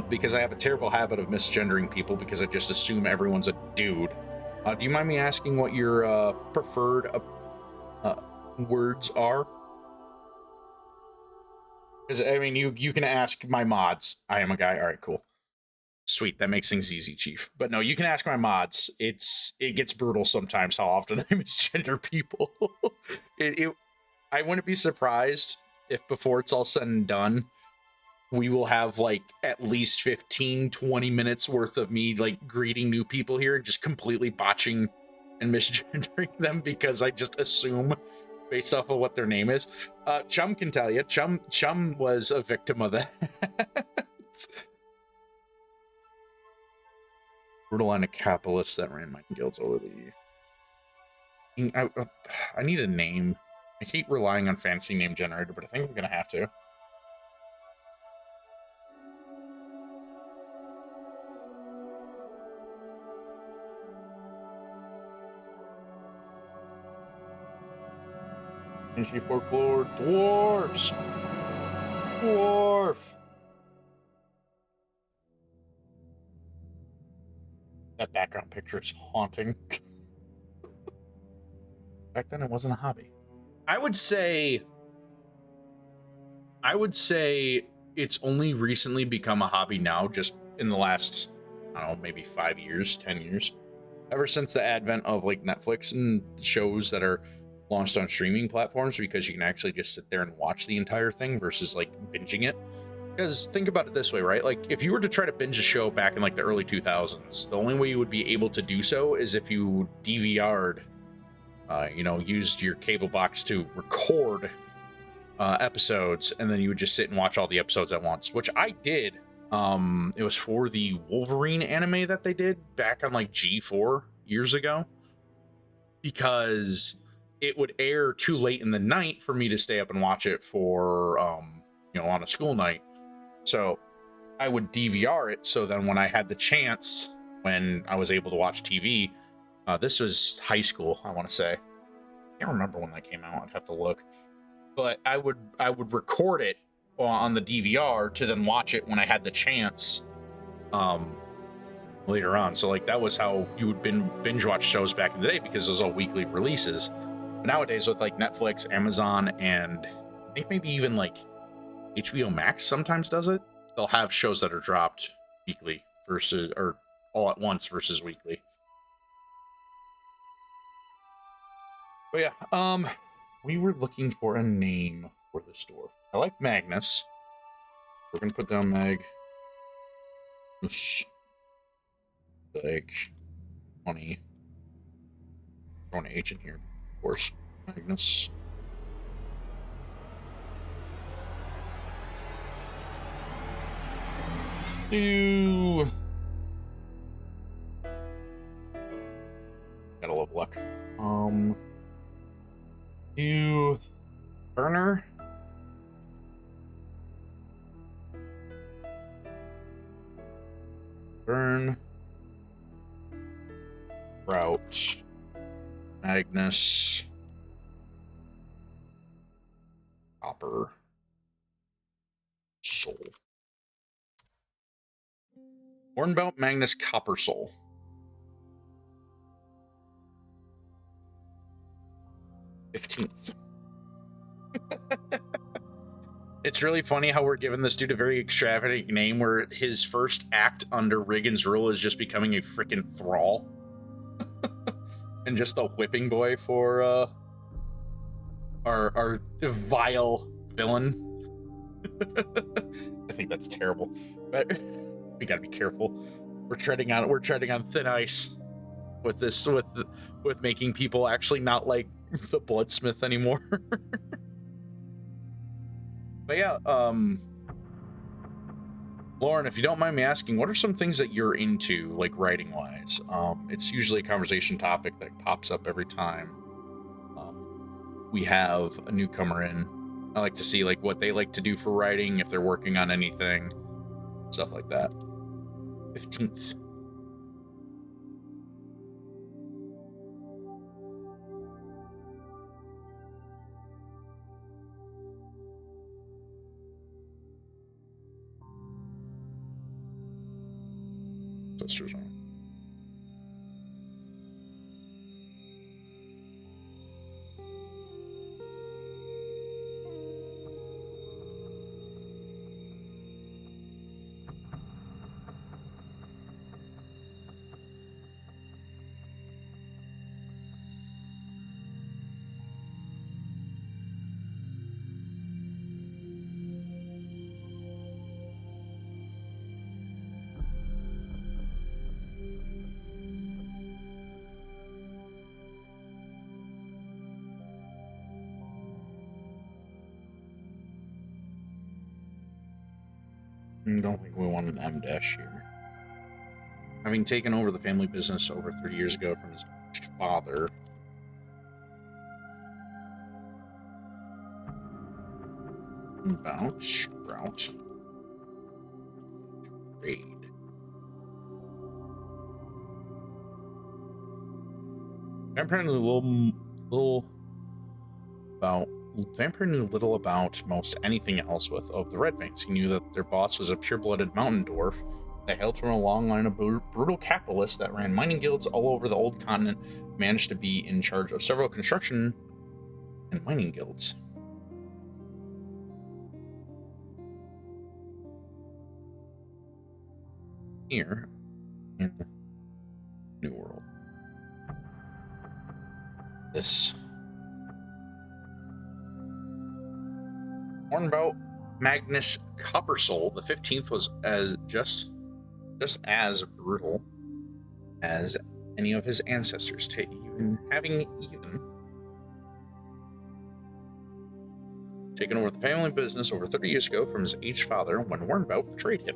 because I have a terrible habit of misgendering people because I just assume everyone's a dude. Do you mind me asking what your preferred words are? Because I mean, you can ask my mods. I am a guy. All right, cool. Sweet, that makes things easy, Chief. But no, you can ask my mods. It gets brutal sometimes how often I misgender people. I wouldn't be surprised if before it's all said and done, we will have like at least 15-20 minutes worth of me like greeting new people here and just completely botching and misgendering them because I just assume based off of what their name is. Chum can tell you. Chum was a victim of that. Brutal line of capitalists that ran my guilds over the. I need a name. I hate relying on fancy name generator, but I think I'm gonna have to. Fantasy folklore dwarves. Dwarf. That background picture is haunting. Back then, it wasn't a hobby. I would say it's only recently become a hobby now, just in the last, I don't know, maybe 5 years, 10 years. Ever since the advent of like Netflix and shows that are launched on streaming platforms, because you can actually just sit there and watch the entire thing versus like binging it. Because think about it this way, right? Like if you were to try to binge a show back in like the early 2000s, the only way you would be able to do so is if you DVR'd, used your cable box to record episodes, and then you would just sit and watch all the episodes at once, which I did. It was for the Wolverine anime that they did back on like G4 years ago, because it would air too late in the night for me to stay up and watch it for on a school night. So I would DVR it, so then when I had the chance, when I was able to watch TV, this was high school, I want to say. I can't remember when that came out. I'd have to look. But I would record it on the DVR to then watch it when I had the chance later on. So like that was how you would binge watch shows back in the day, because it was all weekly releases. But nowadays with like Netflix, Amazon, and I think maybe even like HBO Max sometimes does it, they'll have shows that are dropped weekly versus, or all at once versus weekly. But yeah, we were looking for a name for the store. I like Magnus. We're gonna put down Mag. like 20. Throwing H in here, of course. Magnus. Ew. Gotta love luck. You Burner. Burn. Route. Magnus. Copper. Soul. Hornbout, Magnus, Copper Soul. 15th. It's really funny how we're giving this dude a very extravagant name where his first act under Riggins' rule is just becoming a freaking thrall. And just a whipping boy for our vile villain. I think that's terrible. But we gotta be careful. We're treading on thin ice with this with making people actually not like the Bloodsmith anymore. But yeah, Lauren, if you don't mind me asking, what are some things that you're into, like writing wise? It's usually a conversation topic that pops up every time we have a newcomer in. I like to see like what they like to do for writing, if they're working on anything, stuff like that. 15th. Sisters on. I don't think we want an M dash here. Having taken over the family business over 30 years ago from his father. Bounce, route, trade. Vampire knew little about most anything else of the Red Veins. He knew that their boss was a pure-blooded mountain dwarf that hailed from a long line of brutal capitalists that ran mining guilds all over the old continent, managed to be in charge of several construction and mining guilds. Here in New World. This Hornbout Magnus Coppersoul, the 15th, was just as brutal as any of his ancestors, having taken over the family business over 30 years ago from his aged father when Hornbout betrayed him.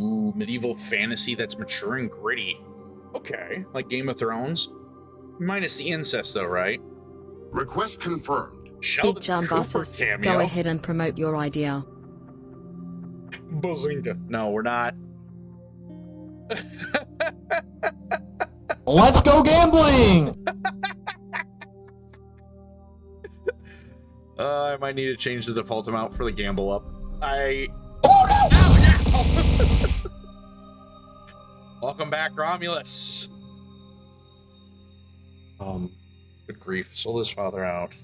Ooh, medieval fantasy that's mature and gritty. Okay, like Game of Thrones. Minus the incest, though, right? Request confirmed. Big John Bosses, go ahead and promote your idea. Bazinga. No, we're not. Let's go gambling! I might need to change the default amount for the gamble up. Welcome back, Romulus. Good grief. Sold his father out.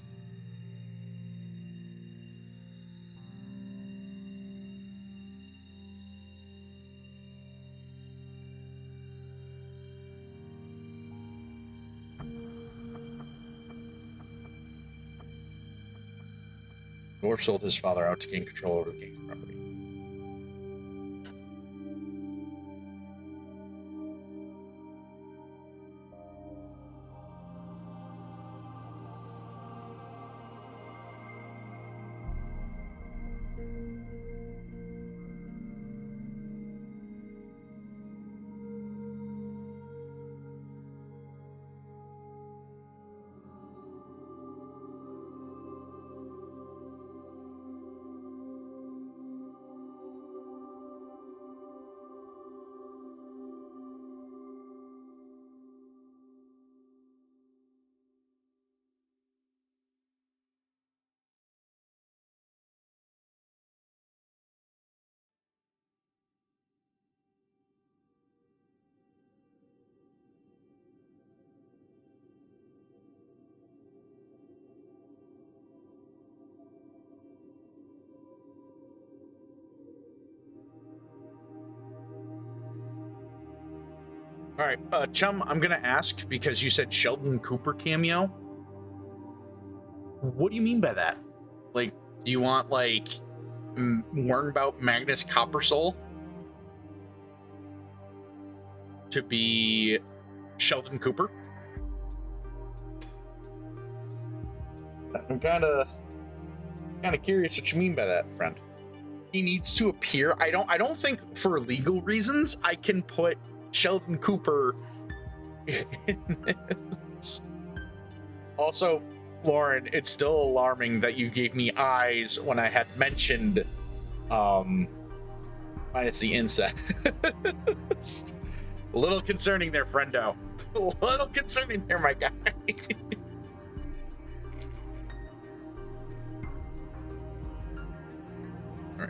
Dwarf sold his father out to gain control over the king's property. All right, Chum, I'm gonna ask because you said Sheldon Cooper cameo. What do you mean by that? Like, do you want like learn about Magnus Coppersoul to be Sheldon Cooper? I'm kind of curious what you mean by that, friend. He needs to appear. I don't think for legal reasons I can put Sheldon Cooper in this. Also, Lauren, it's still alarming that you gave me eyes when I had mentioned minus the incest. A little concerning there, friendo. A little concerning there, my guy. All right.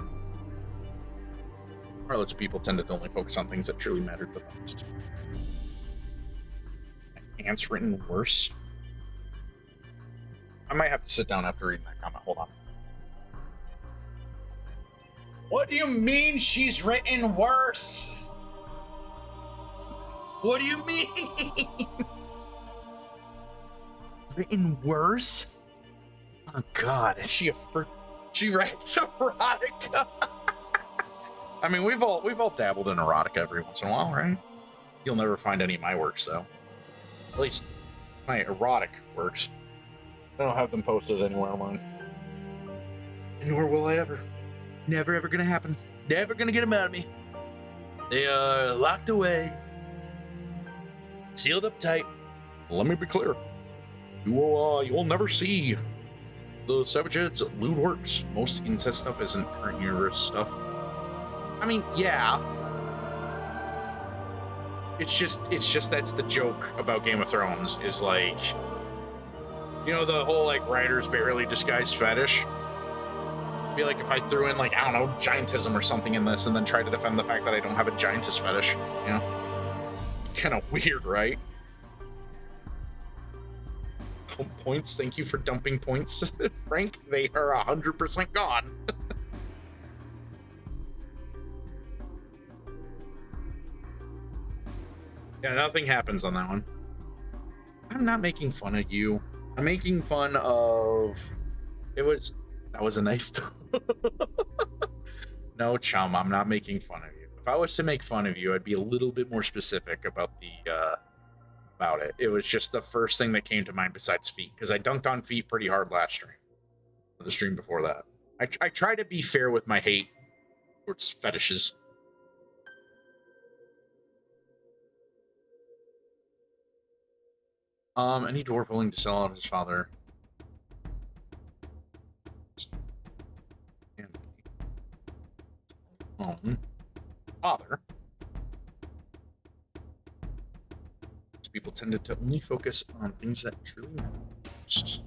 Harlot's people tended to only focus on things that truly mattered the most. Ants written worse. I might have to sit down after reading that comment. Hold on. What do you mean she's written worse? What do you mean? Written worse? Oh God, is she she writes erotica? I mean, we've all dabbled in erotica every once in a while, right? You'll never find any of my works, though. At least my erotic works. I don't have them posted anywhere online. Nor will I ever. Never ever gonna happen. Never gonna get them out of me. They are locked away. Sealed up tight. Let me be clear. You will never see the TheSavageED's lewd works. Most incest stuff isn't current universe stuff. I mean, yeah. It's just that's the joke about Game of Thrones is like, you know, the whole like writers barely disguised fetish. It'd be like if I threw in like, I don't know, giantism or something in this and then tried to defend the fact that I don't have a giantess fetish, you know? Kind of weird, right? Points, thank you for dumping points, Frank. They are 100% gone. Yeah, nothing happens on that one. I'm not making fun of you. I'm making fun of... That was a nice... No, Chum, I'm not making fun of you. If I was to make fun of you, I'd be a little bit more specific about about it. It was just the first thing that came to mind besides feet, because I dunked on feet pretty hard last stream. The stream before that. I try to be fair with my hate towards fetishes. Any dwarf willing to sell out his father. Father. People tended to only focus on things that truly matter most.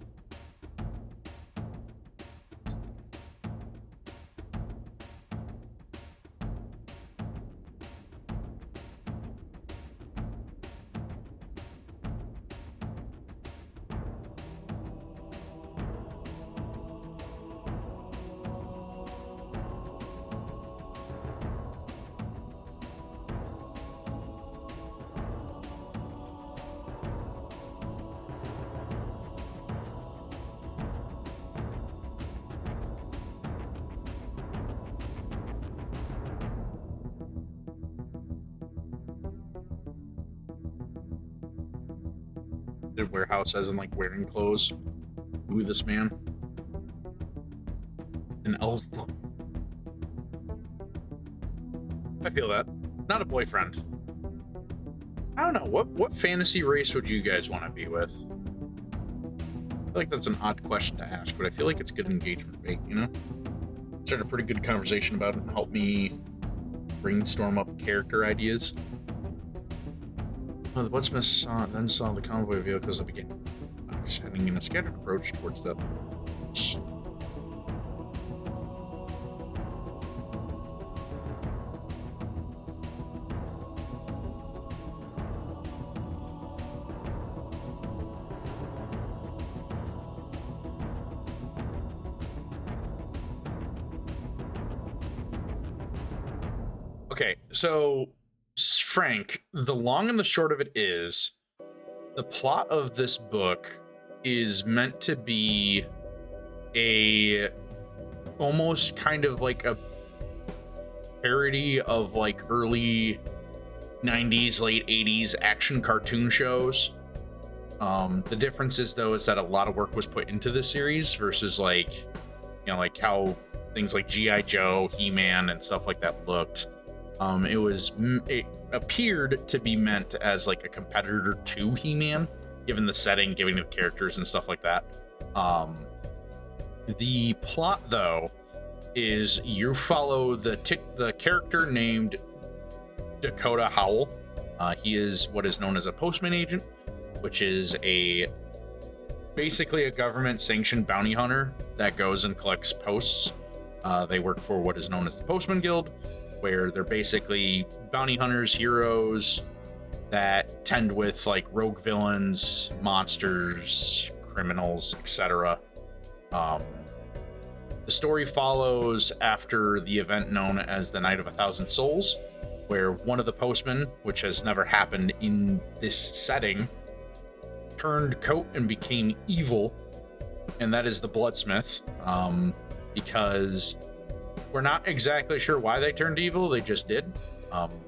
The warehouse as in like wearing clothes. Ooh, this man. An elf. I feel that. Not a boyfriend. I don't know. What fantasy race would you guys want to be with? I feel like that's an odd question to ask, but I feel like it's good engagement bait, you know? Started a pretty good conversation about it and helped me brainstorm up character ideas. The Bloodsmith then saw the convoy of vehicles that began standing in a scattered approach towards them. Okay, so Frank, the long and the short of it is, the plot of this book is meant to be a almost kind of like a parody of like early 90s, late 80s action cartoon shows. The difference is though is that a lot of work was put into this series versus like, you know, like how things like G.I. Joe, He-Man, and stuff like that looked. It appeared to be meant as like a competitor to He-Man, given the setting, given the characters and stuff like that. The plot though is you follow the character named Dakota Howell. He is what is known as a postman agent, which is basically a government sanctioned bounty hunter that goes and collects posts. They work for what is known as the Postman Guild, where they're basically bounty hunters, heroes that tend with like rogue villains, monsters, criminals, etc. The story follows after the event known as the Night of 1,000 Souls, where one of the postmen, which has never happened in this setting, turned coat and became evil, and that is the Bloodsmith, because we're not exactly sure why they turned evil, they just did.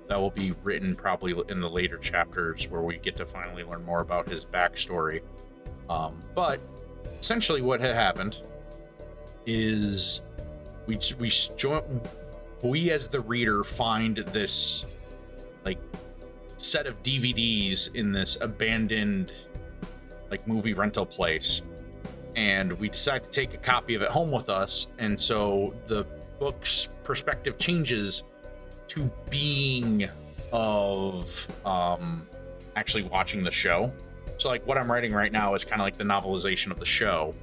That will be written probably in the later chapters where we get to finally learn more about his backstory. But essentially what had happened is we as the reader find this like set of DVDs in this abandoned like movie rental place, and we decide to take a copy of it home with us, and so the book's perspective changes to being of actually watching the show. So like what I'm writing right now is kind of like the novelization of the show,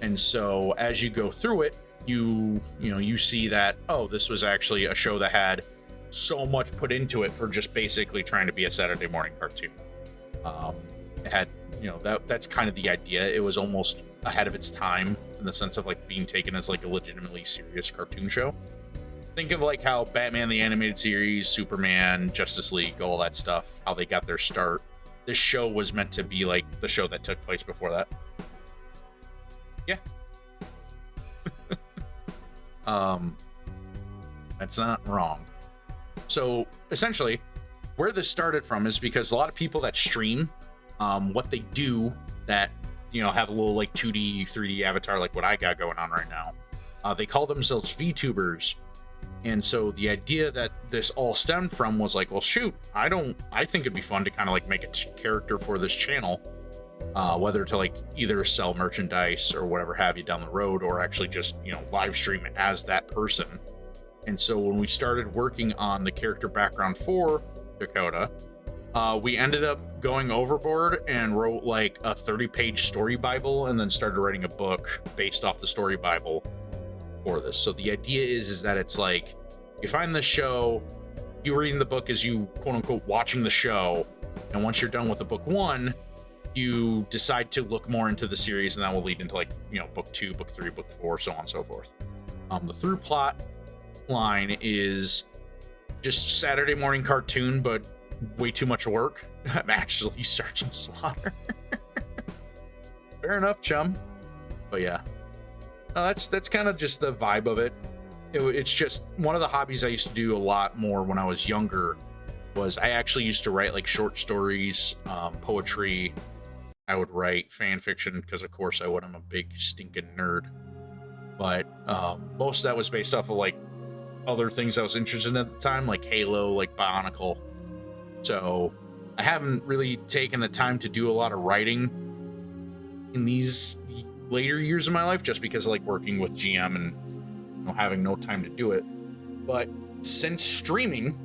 and so as you go through it, you see that, oh, this was actually a show that had so much put into it for just basically trying to be a Saturday morning cartoon. It had, that's kind of the idea. It was almost ahead of its time in the sense of like being taken as like a legitimately serious cartoon show. Think of like how Batman the Animated Series, Superman, Justice League, all that stuff, how they got their start. This show was meant to be like the show that took place before that. Yeah. That's not wrong. So essentially where this started from is because a lot of people that stream, what they do that, have a little like 2D, 3D avatar, like what I got going on right now, they call themselves VTubers. And so the idea that this all stemmed from was like, well, shoot, I think it'd be fun to kind of like make a character for this channel, whether to like either sell merchandise or whatever have you down the road, or actually just, live stream as that person. And so when we started working on the character background for Dakota, we ended up going overboard and wrote like a 30-page story Bible, and then started writing a book based off the story Bible for this. So the idea is that it's like, you find the show, you reading the book as you quote unquote watching the show, and once you're done with the book one, you decide to look more into the series, and that will lead into like, book 2, book 3, book 4, so on and so forth. The through plot line is just Saturday morning cartoon, but way too much work. I'm actually Sergeant Slaughter. Fair enough, chum. But yeah, no, that's kind of just the vibe of it. It's just one of the hobbies I used to do a lot more when I was younger. Was I actually used to write like short stories, poetry, I would write fan fiction because, of course, I would. I'm a big stinking nerd. But most of that was based off of like other things I was interested in at the time, like Halo, like Bionicle. So I haven't really taken the time to do a lot of writing in these later years of my life, just because of like working with GM and having no time to do it. But since streaming,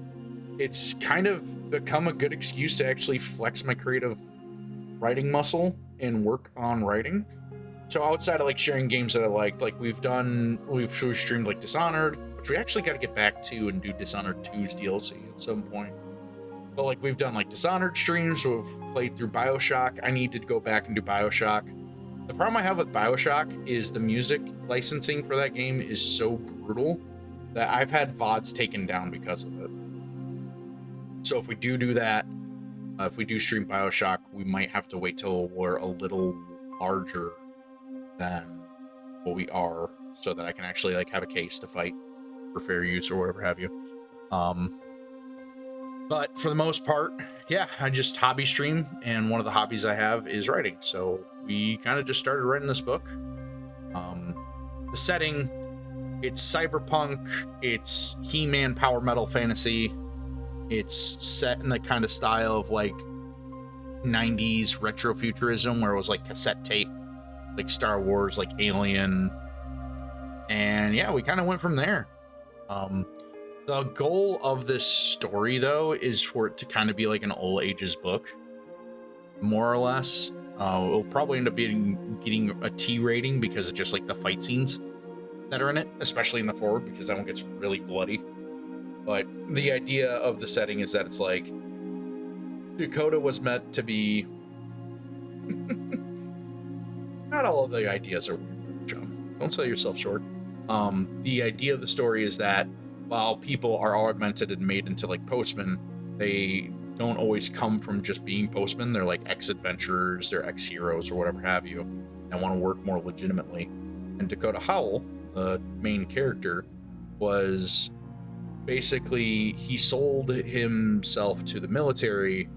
it's kind of become a good excuse to actually flex my creative writing muscle and work on writing. So outside of like sharing games that I liked, like we've streamed like Dishonored, which we actually got to get back to and do Dishonored 2's DLC at some point. But like we've done like Dishonored streams, we've played through BioShock. I need to go back and do BioShock. The problem I have with BioShock is the music licensing for that game is so brutal that I've had VODs taken down because of it. So if we do that, if we do stream BioShock, we might have to wait till we're a little larger than what we are, so that I can actually like have a case to fight for fair use or whatever have you. But for the most part, yeah, I just hobby stream, and one of the hobbies I have is writing. So we kind of just started writing this book. The setting, it's cyberpunk, it's He-Man power metal fantasy. It's set in the kind of style of like 90s retrofuturism, where it was like cassette tape, like Star Wars, like Alien. And yeah, we kind of went from there. The goal of this story, though, is for it to kind of be like an all ages book, more or less. It'll probably end up getting a T rating because of just like the fight scenes that are in it, especially in the forward, because that one gets really bloody. But the idea of the setting is that it's like Dakota was meant to be. Not all of the ideas are weird, John. Don't sell yourself short. The idea of the story is that while people are augmented and made into like postmen, they don't always come from just being postmen. They're like ex-adventurers, they're ex-heroes or whatever have you, and want to work more legitimately. And Dakota Howell, the main character, was basically, he sold himself to the military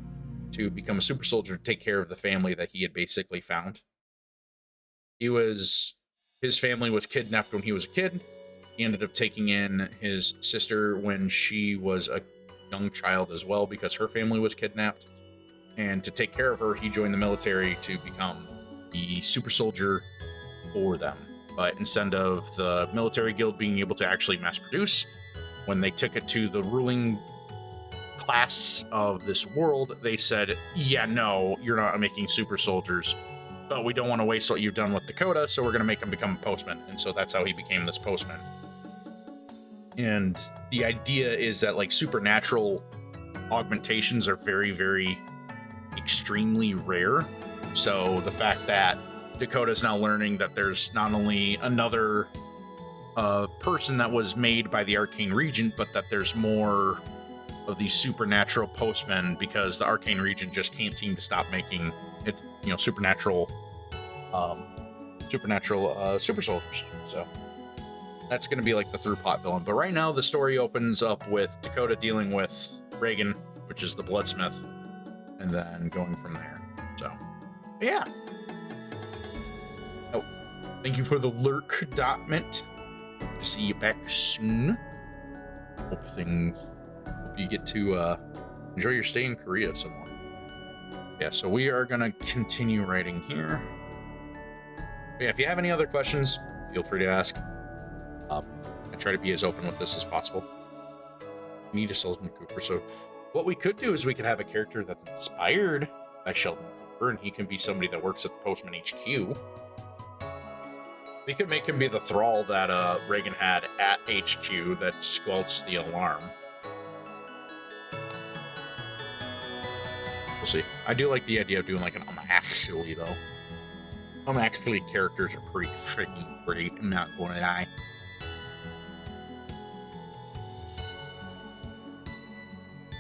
to become a super soldier to take care of the family that he had basically found. His family was kidnapped when he was a kid. He ended up taking in his sister when she was a young child as well, because her family was kidnapped. And to take care of her, he joined the military to become the super soldier for them. But instead of the military guild being able to actually mass produce, when they took it to the ruling class of this world, they said, yeah, no, you're not making super soldiers, but we don't want to waste what you've done with Dakota, so we're going to make him become a postman. And so that's how he became this postman. And the idea is that like supernatural augmentations are very, very extremely rare. So the fact that Dakota's now learning that there's not only another person that was made by the Arcane Regent, but that there's more of these supernatural postmen, because the Arcane Regent just can't seem to stop making it, supernatural super soldiers. So that's going to be like the through plot villain. But right now the story opens up with Dakota dealing with Reagan, which is the bloodsmith, and then going from there. So yeah. Oh, thank you for the lurk, Dotmint. See you back soon. Hope you get to enjoy your stay in Korea some more. Yeah, so we are gonna continue writing here. Yeah, if you have any other questions, feel free to ask. I try to be as open with this as possible. We need a Sheldon Cooper, so what we could do is we could have a character that's inspired by Sheldon Cooper, and he can be somebody that works at the Postman HQ. We could make him be the thrall that Reagan had at HQ that squelched the alarm. We'll see. I do like the idea of doing like an actually, though. Actually characters are pretty freaking great, I'm not going to lie.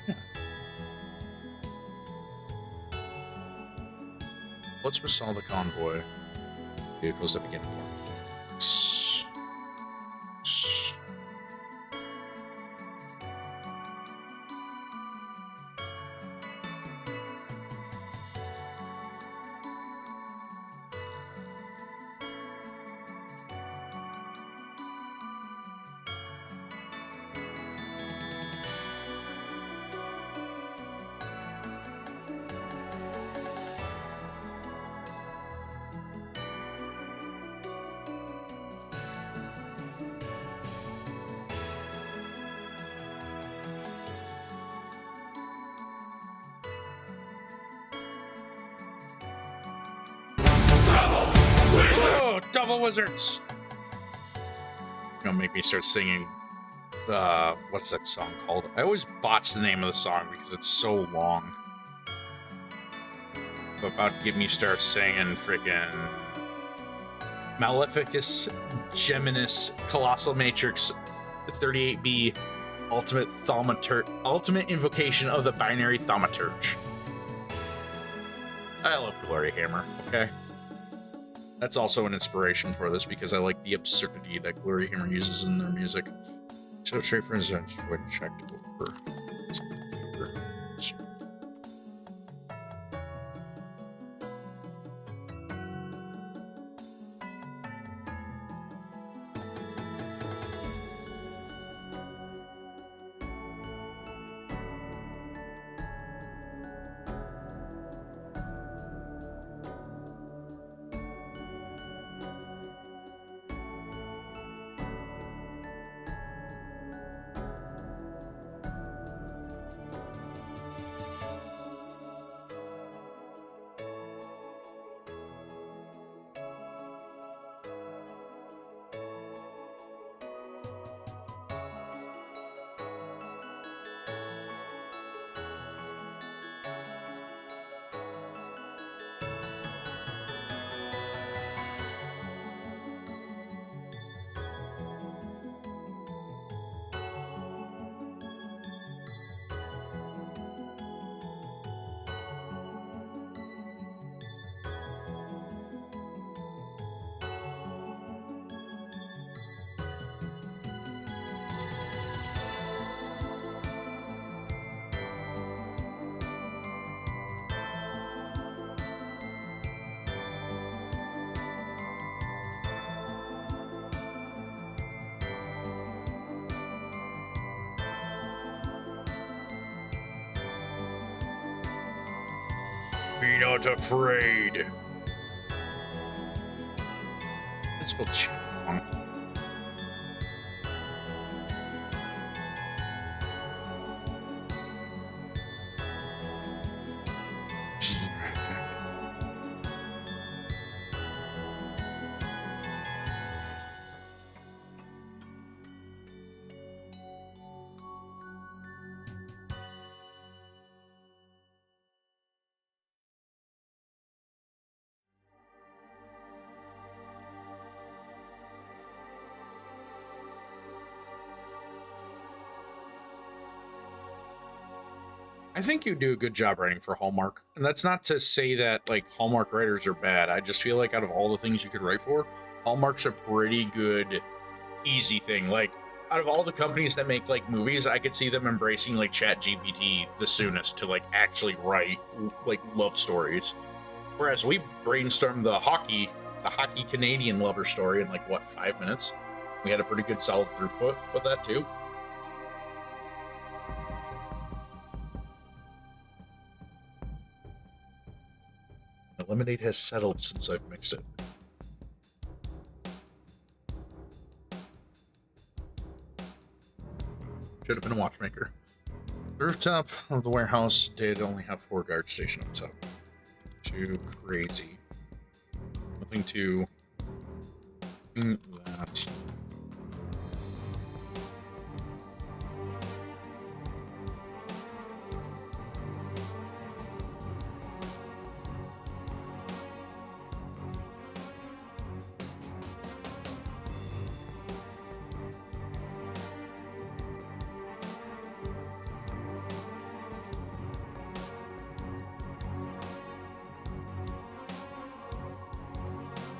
Yeah. Let's resolve the convoy. Vehicles at the beginning. Double Wizards. You're gonna make me start singing. What's that song called? I always botch the name of the song because it's so long. But about to get me start singing freaking Maleficus Geminis Colossal Matrix 38B Ultimate Invocation of the Binary Thaumaturge. I love Glory Hammer, okay? That's also an inspiration for this because I like the absurdity that Glory Hammer uses in their music. So straight for instance, wait, check over. Be not afraid. Let's go check. I think you do a good job writing for Hallmark. And that's not to say that like Hallmark writers are bad. I just feel like out of all the things you could write for, Hallmark's a pretty good, easy thing. Like out of all the companies that make like movies, I could see them embracing like Chat GPT the soonest to like actually write like love stories. Whereas we brainstormed the hockey Canadian lover story in like what, 5 minutes? We had a pretty good solid throughput with that too. The lemonade has settled since I've mixed it. Should have been a watchmaker. The rooftop of the warehouse did only have 4 guards stationed up top. Too crazy. Nothing to that.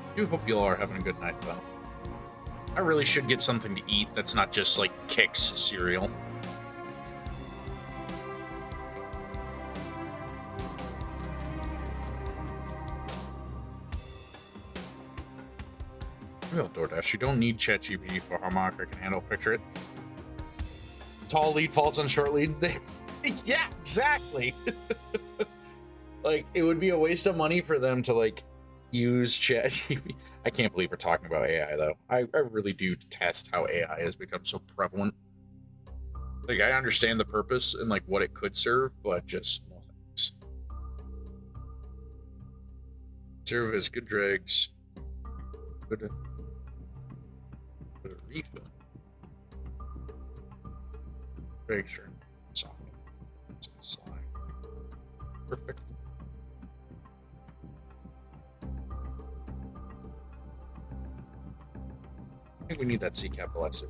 I do hope you all are having a good night, though. I really should get something to eat that's not just, like, Kix cereal. Well, DoorDash, you don't need ChatGPT for Hallmark. I can handle picture it. Tall lead falls on short lead. Yeah, exactly. Like, it would be a waste of money for them to, like, use ChatGPT. I can't believe we're talking about AI, though. I really do detest how AI has become so prevalent. Like, I understand the purpose and, like, what it could serve, but just no thanks. Serve as good dregs. Good. Good refill. Very sure. Soft. Slide. Perfect. I think we need that C capital S.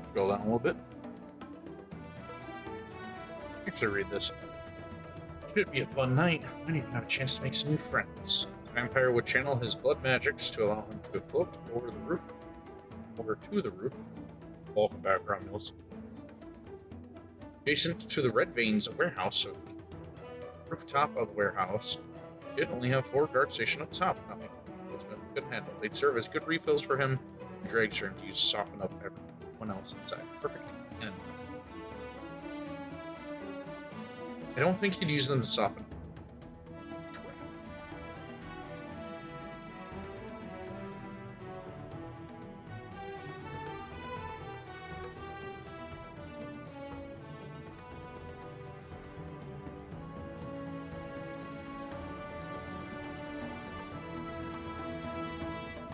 Scroll down a little bit. Actually, read this. Should be a fun night. Might even have a chance to make some new friends. The vampire would channel his blood magics to allow him to float over to the roof. Welcome back, Romulus. Adjacent to the Red Veins warehouse, so the rooftop of the warehouse did only have 4 guard stationed up top. Nothing Smith could handle. They'd serve as good refills for him and dregs for him to use to soften up everyone else inside. Perfect. And I don't think he'd use them to soften.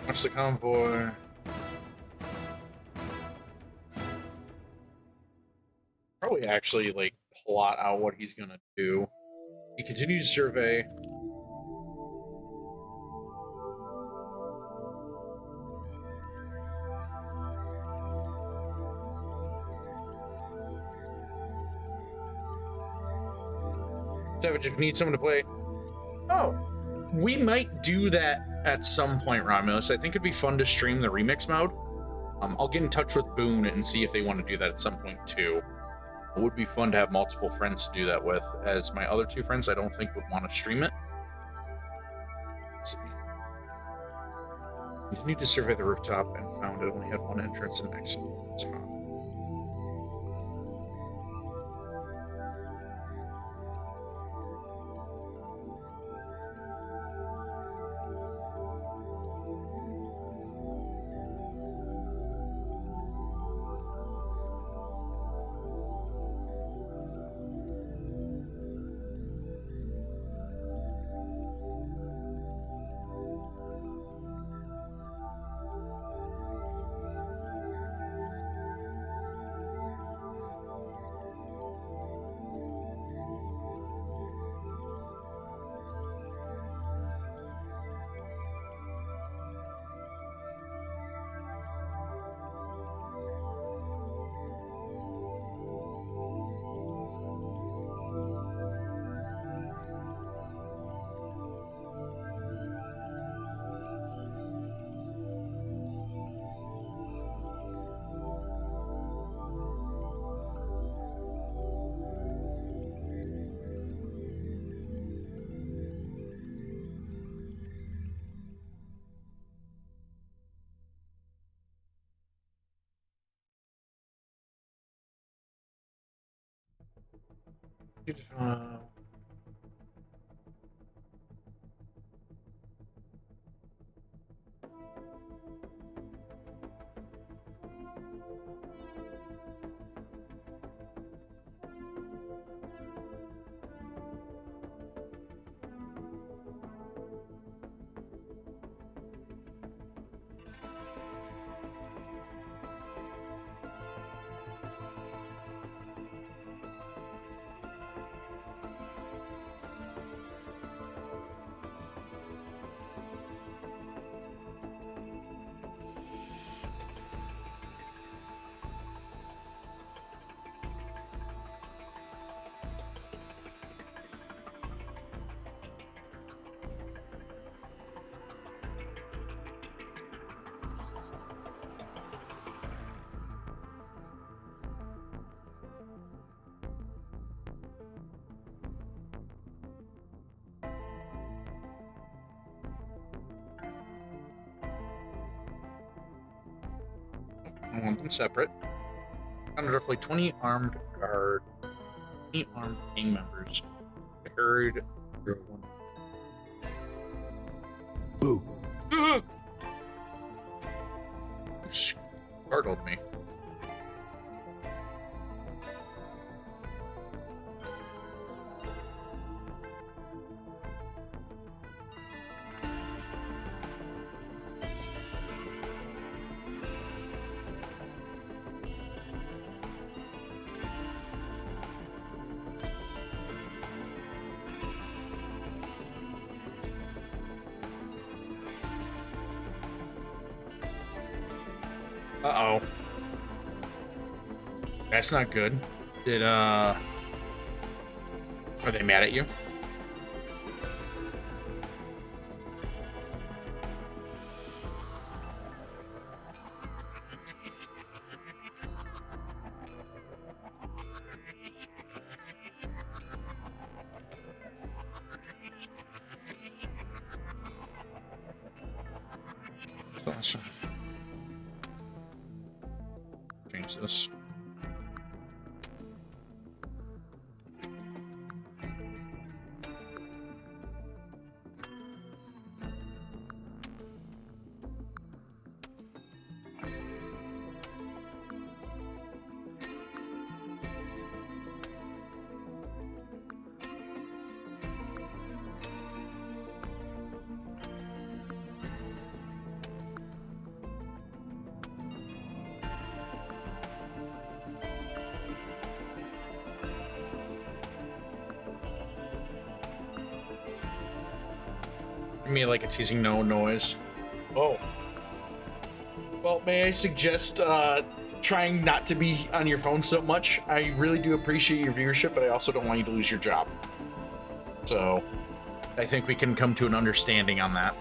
Watch the convoy. Probably actually like plot out what he's gonna do. He continues to survey. Savage, if you need someone to play. Oh, we might do that at some point, Romulus. I think it'd be fun to stream the remix mode. I'll get in touch with Boone and see if they want to do that at some point too. It would be fun to have multiple friends to do that with, as my other 2 friends I don't think would want to stream it. Let's see. Continued to survey the rooftop and found it only had 1 entrance and exit. Top. I want them separate. Counter deploy 20 armed guard, 20 armed gang members. Carried through one. Boo. Startled me. Uh-oh. That's not good. Are they mad at you? Awesome. Change this. Give me like a teasing no noise. Oh. Well, may I suggest trying not to be on your phone so much? I really do appreciate your viewership, but I also don't want you to lose your job. So, I think we can come to an understanding on that.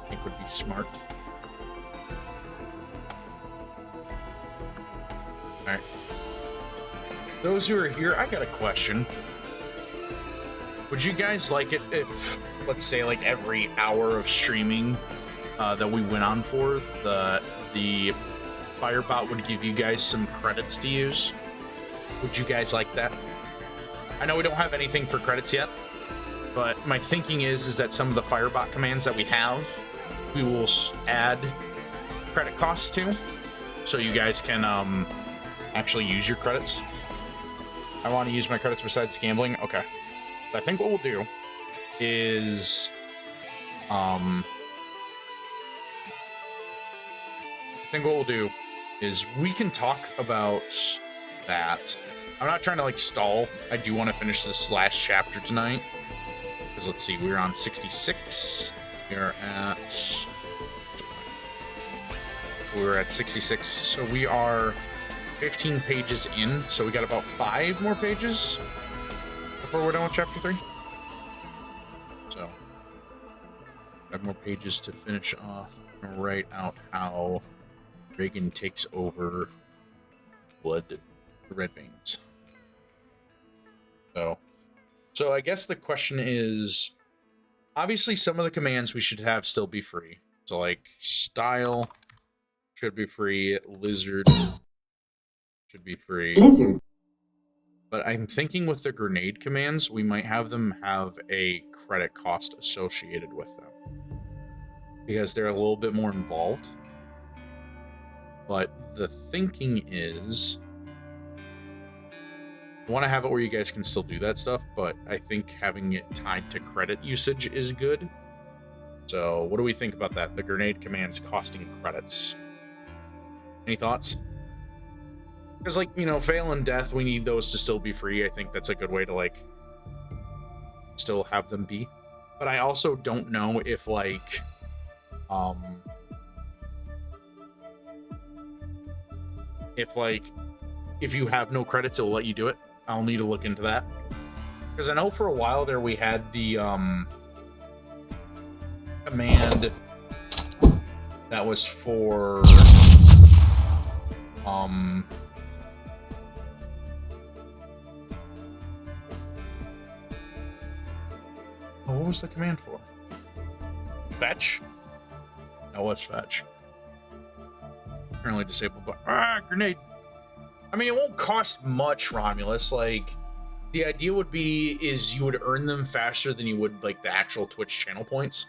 I think would be smart. Alright. Those who are here, I got a question. Would you guys like it if, let's say, like every hour of streaming that we went on for, the Firebot would give you guys some credits to use? Would you guys like that? I know we don't have anything for credits yet, but my thinking is that some of the Firebot commands that we have, we will add credit costs to, so you guys can actually use your credits. I want to use my credits besides gambling. Okay. I think what we'll do is we can talk about that. I'm not trying to like stall. I do want to finish this last chapter tonight. Because let's see, we're on 66. We're at 66. So we are 15 pages in. So we got about 5 more pages before we're done with chapter 3. So 5 more pages to finish off and write out how Reagan takes over the Red Veins. So I guess the question is, obviously some of the commands we should have still be free. So like style should be free, lizard should be free. Lizard. But I'm thinking with the grenade commands, we might have them have a credit cost associated with them, because they're a little bit more involved. But the thinking is, I want to have it where you guys can still do that stuff, but I think having it tied to credit usage is good. So what do we think about that? The grenade commands costing credits. Any thoughts? Because, like, you know, fail and death, we need those to still be free. I think that's a good way to, like, still have them be. But I also don't know if, like, if you have no credits, it'll let you do it. I'll need to look into that. Because I know for a while there we had the, command that was for, what was the command for? Fetch? That was fetch. Currently disabled, but grenade. I mean, it won't cost much, Romulus. Like, the idea would be is you would earn them faster than you would like the actual Twitch channel points.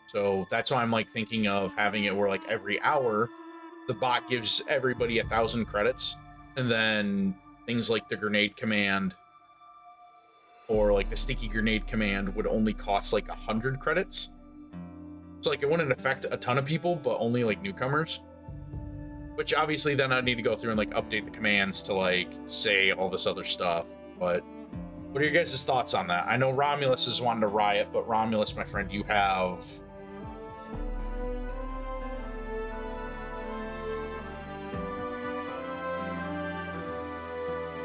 So that's why I'm like thinking of having it where like every hour, the bot gives everybody 1,000 credits, and then things like the grenade command or like the sticky grenade command would only cost like 100 credits. So like it wouldn't affect a ton of people, but only like newcomers. Which obviously then I'd need to go through and like update the commands to like say all this other stuff. But what are your guys' thoughts on that? I know Romulus is wanting to riot, but Romulus, my friend, you have...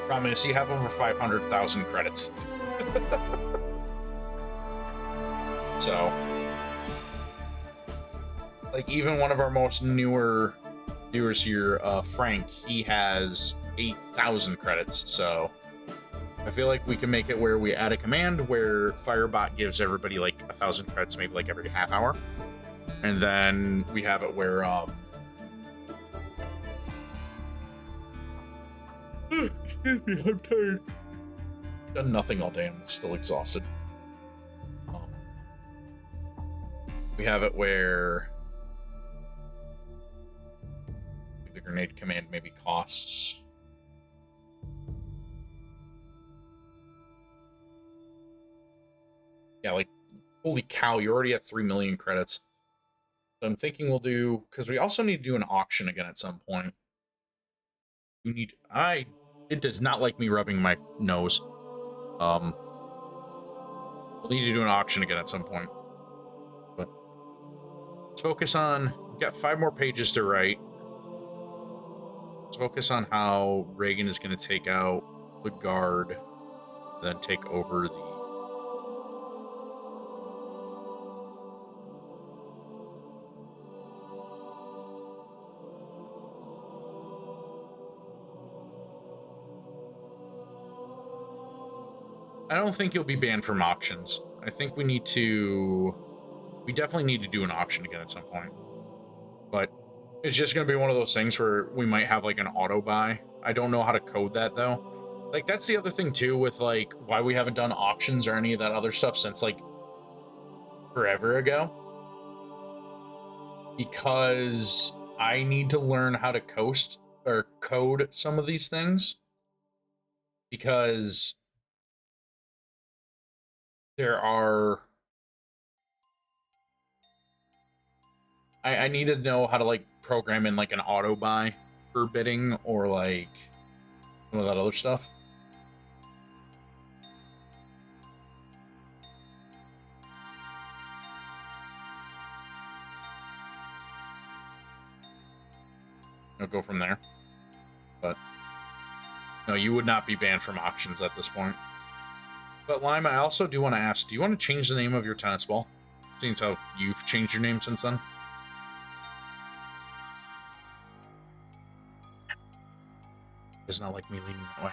Romulus, you have over 500,000 credits. So, like, even one of our most newer viewers here, Frank, he has 8,000 credits. So, I feel like we can make it where we add a command where Firebot gives everybody like 1,000 credits, maybe like every half hour, and then we have it where excuse me, I'm tired. Done nothing all day. I'm still exhausted. We have it where the grenade command maybe costs. Yeah, like, holy cow, you already have 3 million credits. So I'm thinking we'll do, because we also need to do an auction again at some point. You need, it does not like me rubbing my nose. We'll need to do an auction again at some point. But let's focus on, we've got 5 more pages to write. Let's focus on how Reagan is going to take out the guard, then take over the... I don't think you'll be banned from auctions. I think we need to... We definitely need to do an auction again at some point. But it's just going to be one of those things where we might have, like, an auto-buy. I don't know how to code that, though. Like, that's the other thing, too, with, like, why we haven't done auctions or any of that other stuff since, like, forever ago. Because I need to learn how to code some of these things. Because there are... I need to know how to, like, program in, like, an auto-buy for bidding or, like, some of that other stuff. I'll go from there. But no, you would not be banned from auctions at this point. But Lime, I also do want to ask, do you want to change the name of your tennis ball? Seeing as how you've changed your name since then. Does not like me leaning that way.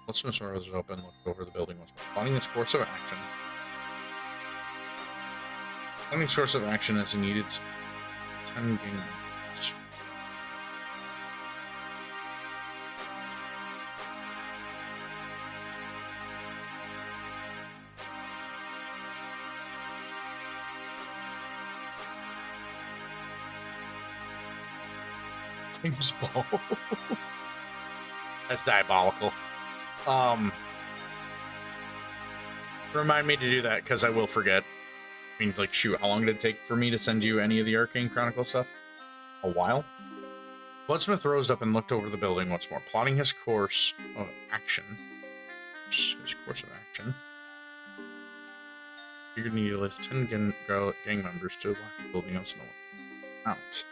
Let's miss where is open, look over the building once more. Plotting this course of action. Plotting source of action as needed 10 game. James Balls. That's diabolical. Remind me to do that, because I will forget. I mean, like, shoot, how long did it take for me to send you any of the Arcane Chronicle stuff? A while? Bloodsmith rose up and looked over the building once more, plotting his course of action. His course of action. You're gonna need to list 10 gang members to lock the building else no one out.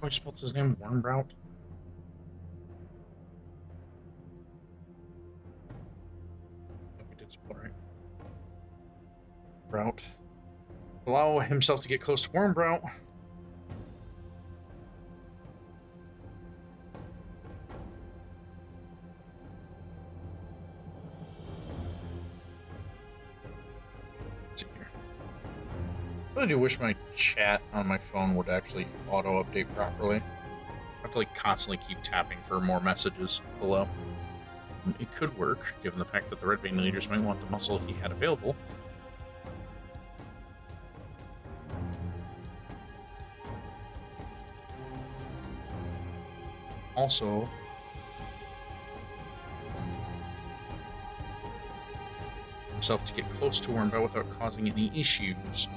I spelled his name Wormrout. We did spell right. Route. Allow himself to get close to Wormrout. I do wish my chat on my phone would actually auto-update properly. I have to like constantly keep tapping for more messages below. It could work, given the fact that the Red Vein leaders might want the muscle he had available. Also, himself to get close to Wormbow without causing any issues.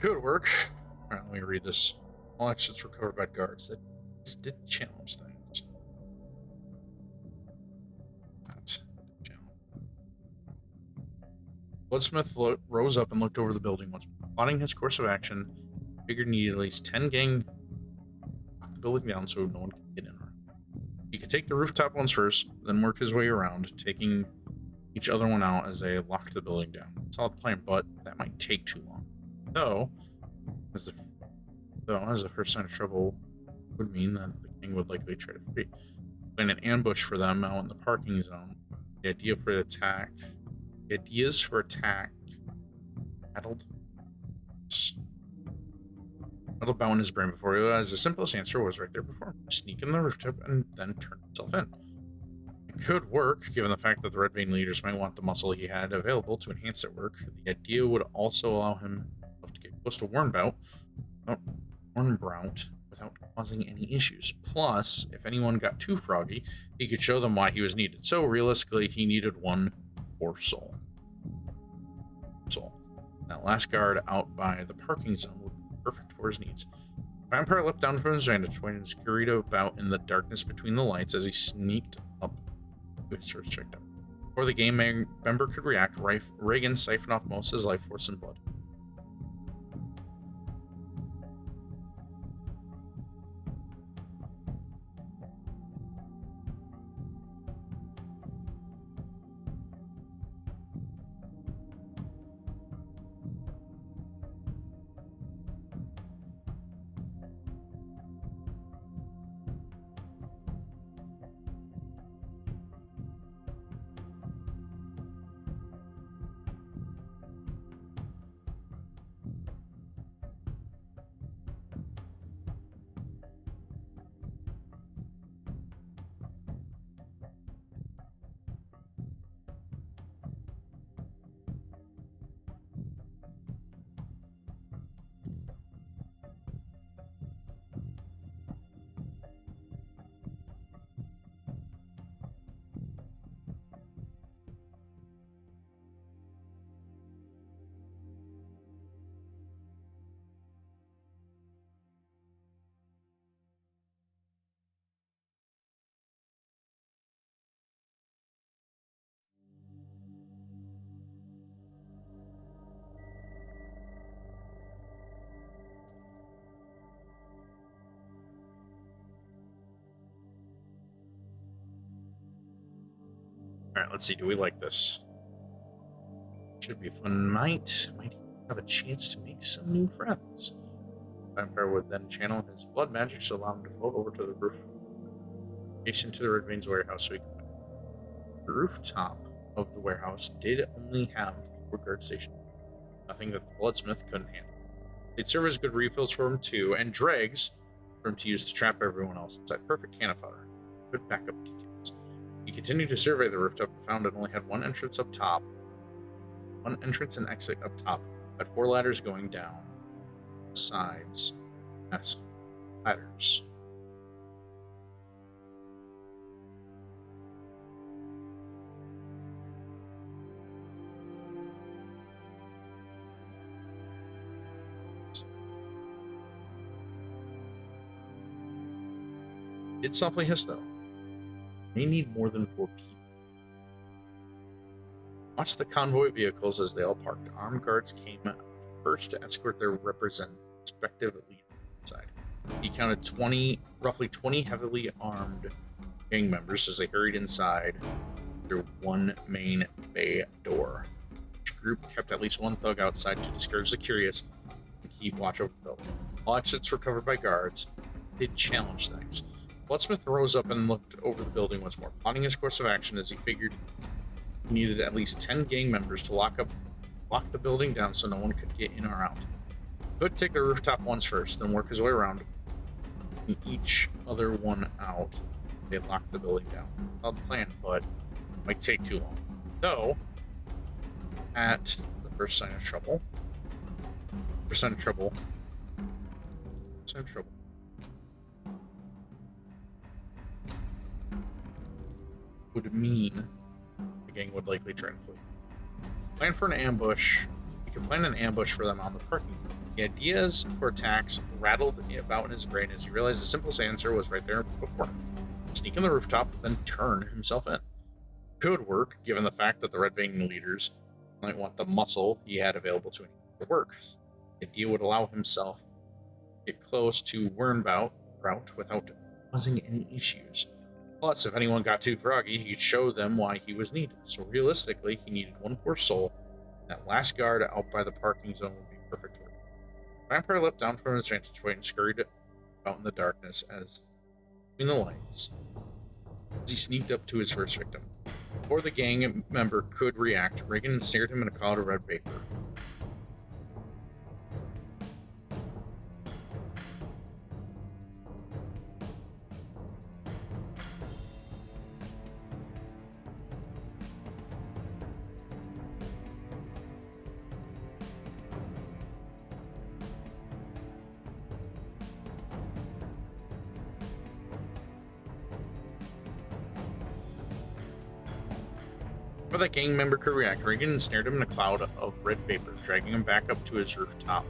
Could work. Alright, let me read this. All exits recovered by guards. This did challenge things. Bloodsmith rose up and looked over the building once, plotting his course of action. Figured needed at least 10 gang knock the building down so no one could get in. He could take the rooftop ones first, then work his way around, taking each other one out as they locked the building down. Solid plan, but that might take too long. Though, as the first sign of trouble would mean that the king would likely try to flee. Plan an ambush for them out in the parking zone. The ideas for attack rattled about in his brain before he realized the simplest answer was right there before him. Sneak in the rooftop and then turn himself in. It could work, given the fact that the Red Vein leaders might want the muscle he had available to enhance their work. The idea would also allow him to get close to Wormbout without causing any issues. Plus, if anyone got too froggy, he could show them why he was needed. So realistically, he needed one more soul. That last guard out by the parking zone would be perfect for his needs. The vampire leapt down from his vantage point and scurried about in the darkness between the lights as he sneaked up to his first victim. Before the game member could react, Reagan siphoned off most of his life force and blood. Alright, let's see. Do we like this? Should be a fun night. Might have a chance to make some new friends. Vampire would then channel his blood magic to allow him to float over to the roof adjacent to the Red Veins warehouse so he can. The rooftop of the warehouse did only have a guard station. Nothing that the Bloodsmith couldn't handle. They'd serve as good refills for him too, and dregs for him to use to trap everyone else inside. Perfect cannon fodder. Good backup details. He continued to survey the rooftop and found it only had one entrance up top. One entrance and exit up top. Had 4 ladders going down. Sides. Yes. Ladders. It softly hissed, though. They need more than 4 people. Watched the convoy vehicles as they all parked. Armed guards came first to escort their respective leaders inside. He counted roughly 20 heavily armed gang members as they hurried inside through one main bay door. Each group kept at least one thug outside to discourage the curious and keep watch over the building. All exits were covered by guards. They challenged things. Bloodsmith rose up and looked over the building once more, plotting his course of action as he figured he needed at least 10 gang members to lock the building down so no one could get in or out. He would take the rooftop ones first, then work his way around, and each other one out. They locked the building down. Solid plan, but it might take too long. So, at the first sign of trouble, would mean the gang would likely try to flee. Plan for an ambush. He could plan an ambush for them on the parking lot. The ideas for attacks rattled about in his brain as he realized the simplest answer was right there before him. Sneak on the rooftop, then turn himself in. Could work, given the fact that the Red Vein leaders might want the muscle he had available to him to work. The idea would allow himself to get close to Wernbout route without causing any issues. Plus, if anyone got too froggy, he could show them why he was needed. So realistically, he needed one poor soul. That last guard out by the parking zone would be perfect for him. Vampire leapt down from his vantage point and scurried out in the darkness between the lights as he sneaked up to his first victim. Before the gang member could react, Reagan ensnared him in a cloud of red vapor. Before that gang member could react, Reagan ensnared him in a cloud of red vapor, dragging him back up to his rooftop.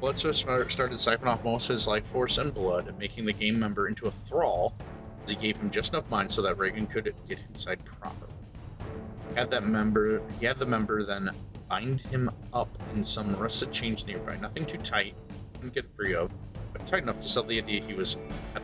Bloodsmith started siphoning off most of his life force and blood, making the gang member into a thrall as he gave him just enough mind so that Reagan could get inside properly. He had the member then bind him up in some rusted chains nearby. Nothing too tight, couldn't get free of, but tight enough to sell the idea he was at.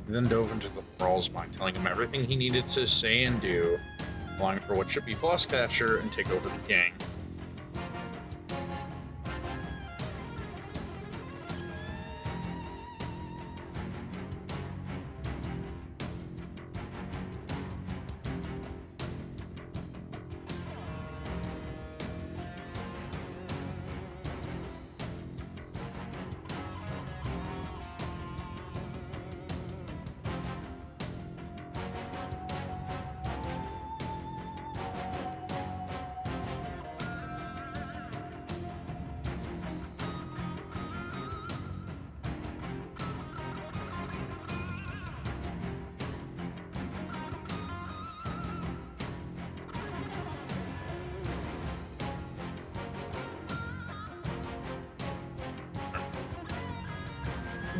He then dove into the thrall's mind, telling him everything he needed to say and do, allowing for what should be Floss capture and take over the gang.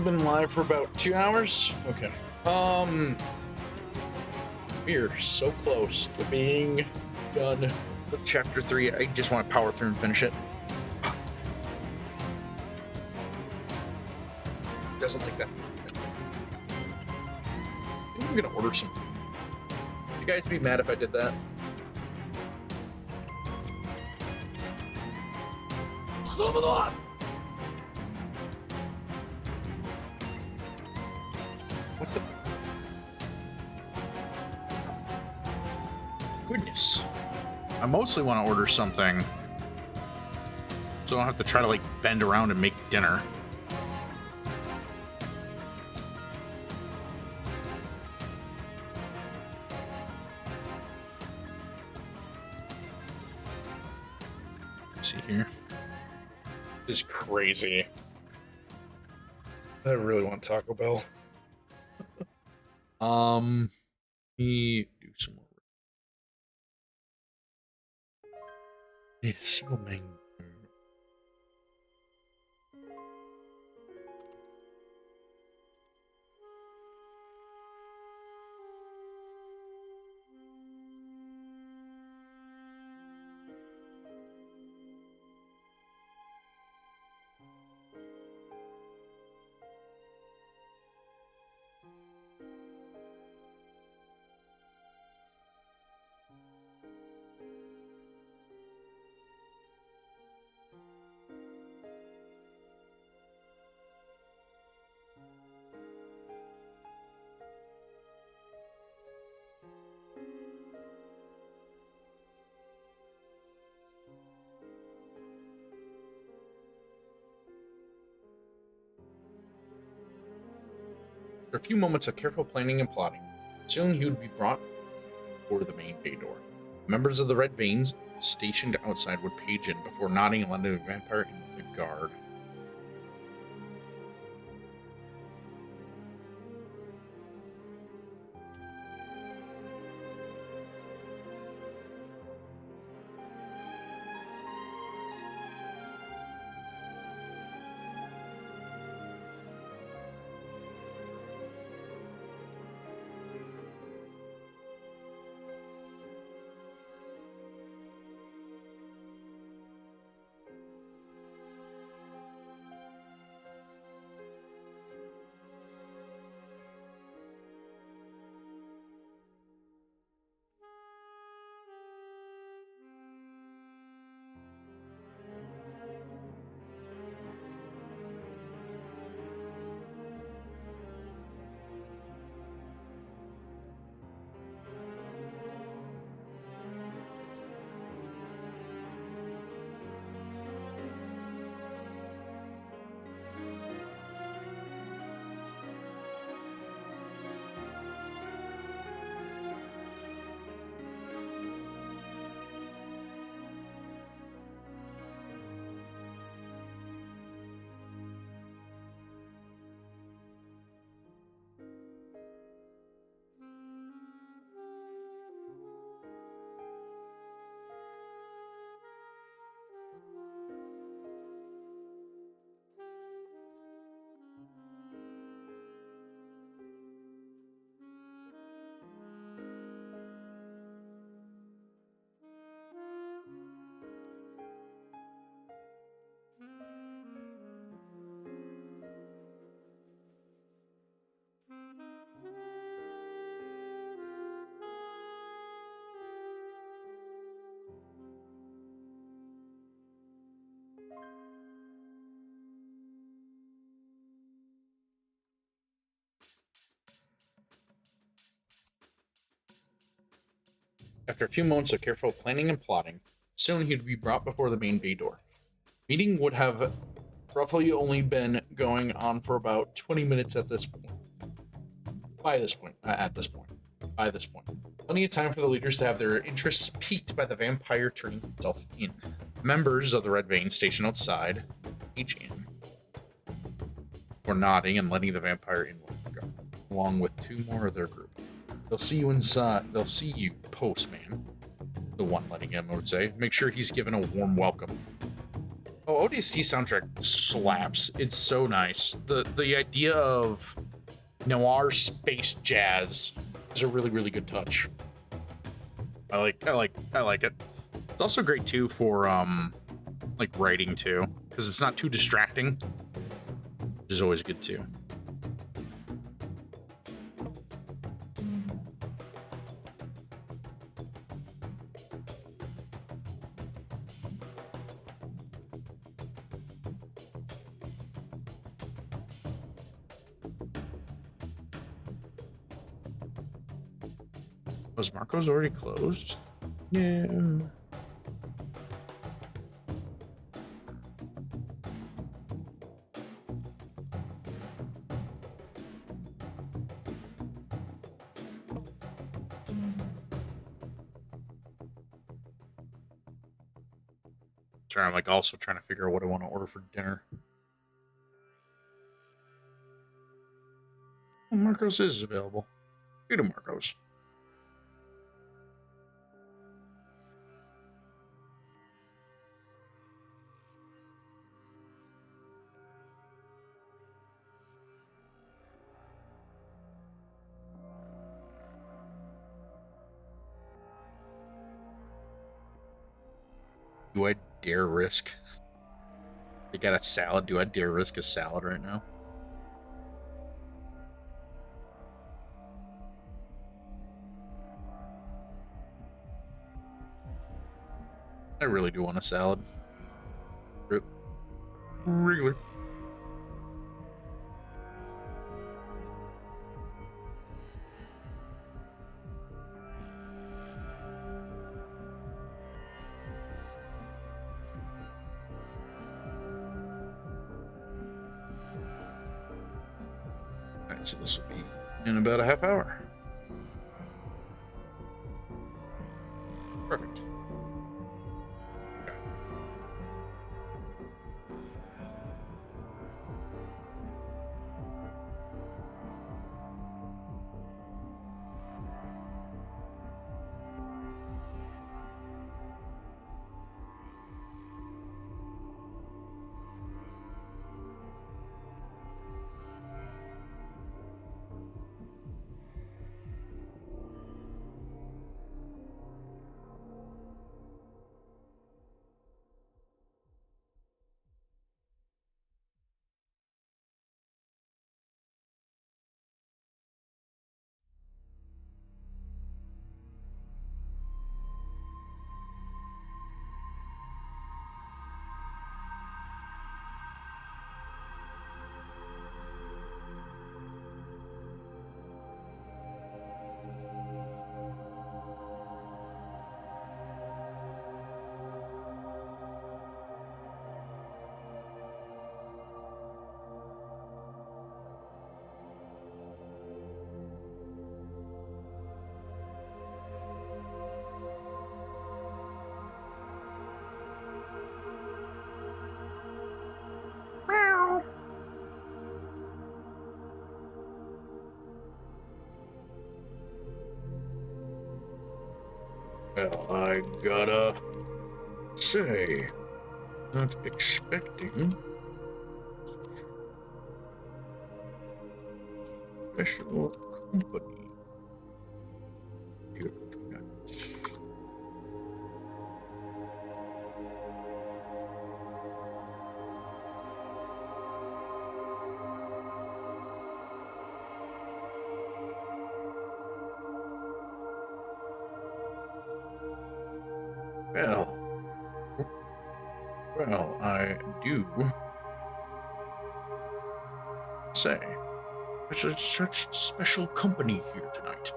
Been live for about 2 hours. Okay. We're so close to being done with chapter 3. I just want to power through and finish it. Doesn't like that. I think I'm gonna order some. You guys be mad if I did that? What the? Goodness. I mostly want to order something so I don't have to try to like bend around and make dinner. Let's see here. This is crazy. I really want Taco Bell. Let me do some more. Yeah, single main. After a few moments of careful planning and plotting, soon he would be brought before the main bay door. Members of the Red Veins stationed outside would page in before nodding and letting the vampire in with a guard. After a few moments of careful planning and plotting, soon he would be brought before the main bay door. Meeting would have roughly only been going on for about 20 minutes at this point. By this point. Plenty of time for the leaders to have their interests piqued by the vampire turning himself in. Members of the Red Vein stationed outside, each in, were nodding and letting the vampire in with the guard, along with 2 more of their group. They'll see you inside. They'll see you, postman. The one letting him would say. Make sure he's given a warm welcome. Oh, ODC soundtrack slaps. It's so nice. The idea of noir space jazz is a really good touch. I like it. It's also great too for like writing too, because it's not too distracting, which is always good too. Was Marco's already closed? Yeah. Sorry, I'm like also trying to figure out what I want to order for dinner. Oh, Marco's is available. Go to Marco's. Do I dare risk? They got a salad. Do I dare risk a salad right now? I really do want a salad. Regular. Alright, so this will be in about a half hour. Perfect. Well, I gotta say, not expecting special company here tonight. Well, well, I do say, there's such special company here tonight.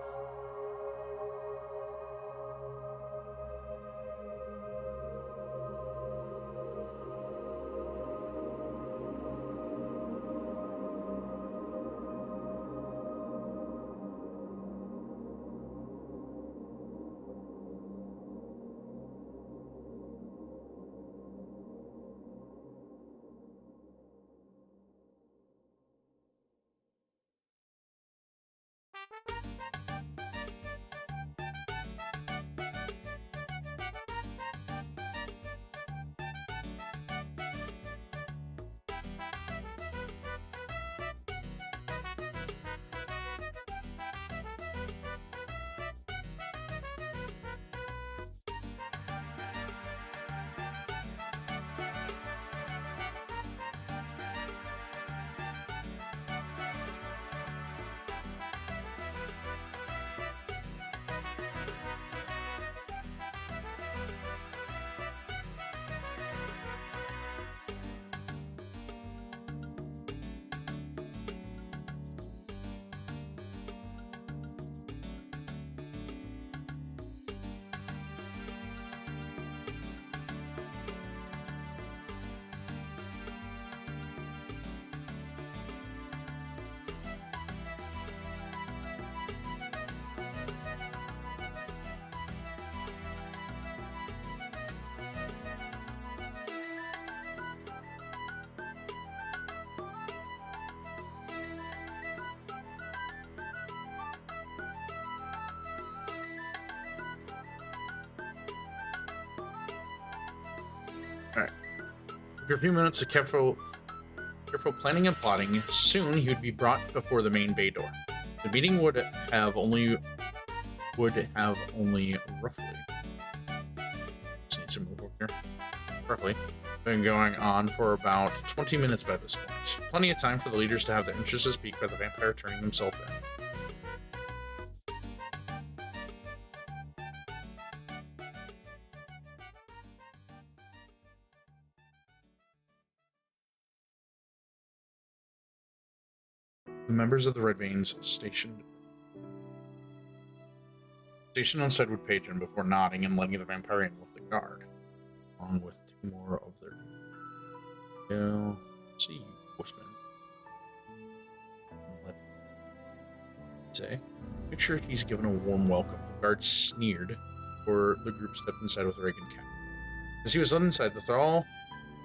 Alright. After a few minutes of careful planning and plotting, soon he would be brought before the main bay door. The meeting would have only roughly. Just need to move over here. Roughly. Been going on for about 20 minutes by this point. Plenty of time for the leaders to have their interests piqued by the vampire turning himself in. The members of the Red Veins stationed outside would page him before nodding and letting the vampire in with the guard, along with 2 more of their people. See you, postman. Let say, make sure he's given a warm welcome. The guard sneered, or the group stepped inside with Reagan cap. As he was led inside, the thrall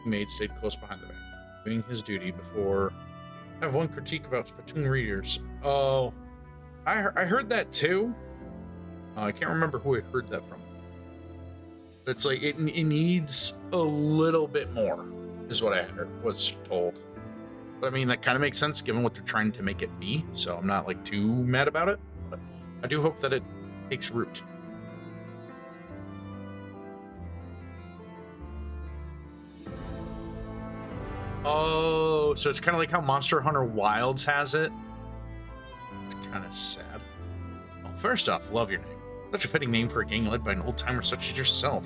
he made stayed close behind the vampire, doing his duty before. I have one critique about Splatoon readers. Oh, I heard that too. I can't remember who I heard that from. But it's like, it needs a little bit more, is what I was told. But I mean, that kind of makes sense given what they're trying to make it be, so I'm not like too mad about it. But I do hope that it takes root. Oh, so it's kind of like how Monster Hunter Wilds has it. It's kind of sad. Well, first off, love your name. Such a fitting name for a gang led by an old-timer such as yourself.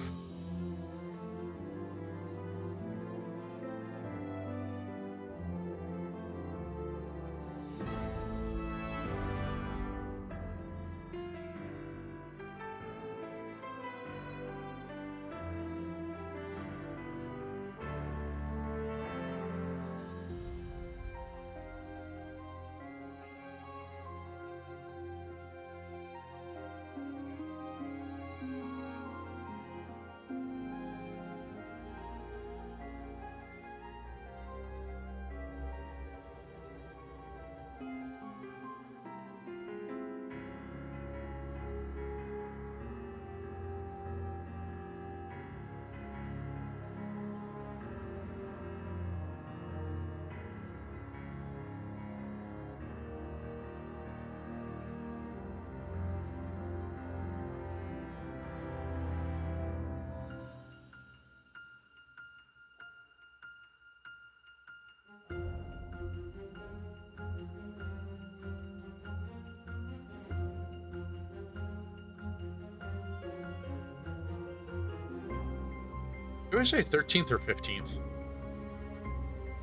Do I say 13th or 15th?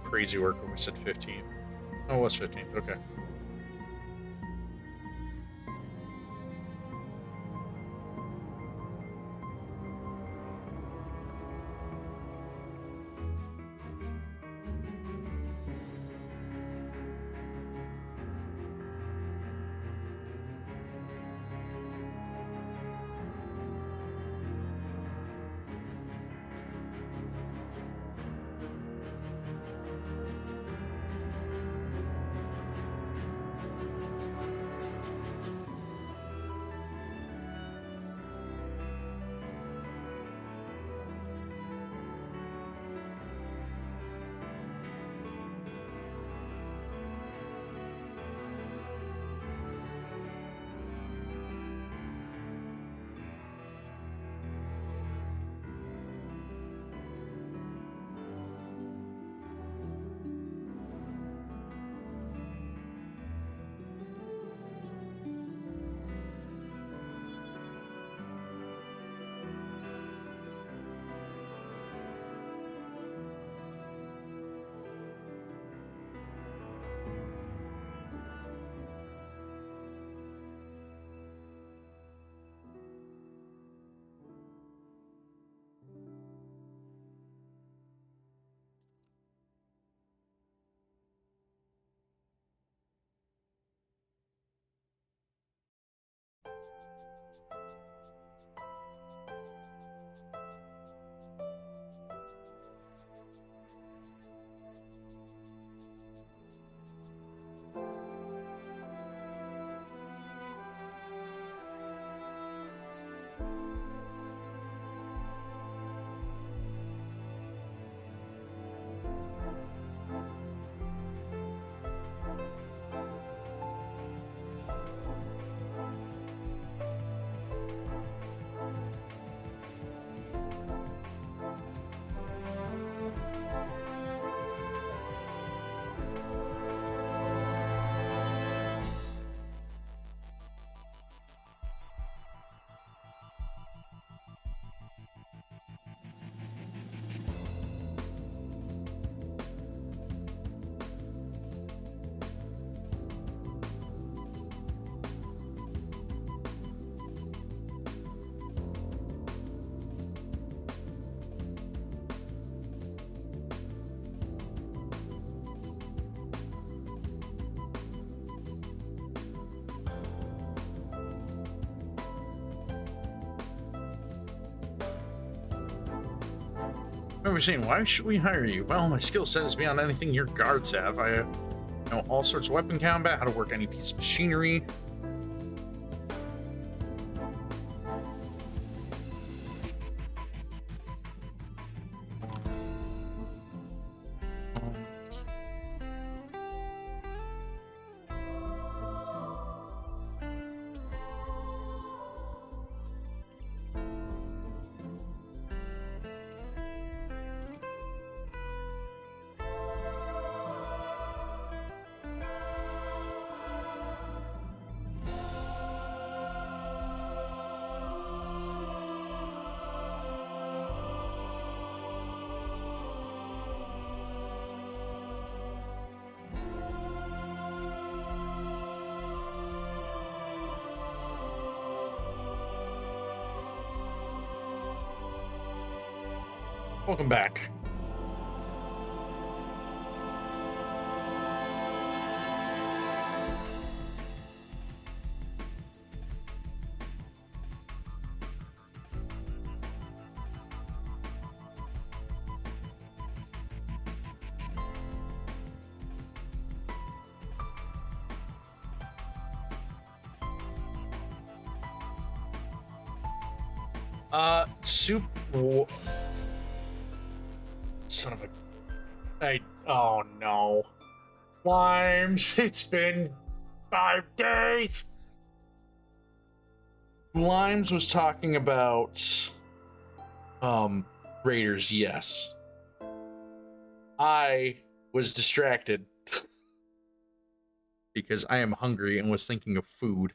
Crazy work when we said 15th. Oh, it was 15th, okay. Remember saying, why should we hire you? Well, my skill set is beyond anything your guards have. I know all sorts of weapon combat, how to work any piece of machinery. Welcome back. Soup. Son of a. Oh no. Limes, it's been 5 days. Limes was talking about Raiders, yes. I was distracted because I am hungry and was thinking of food.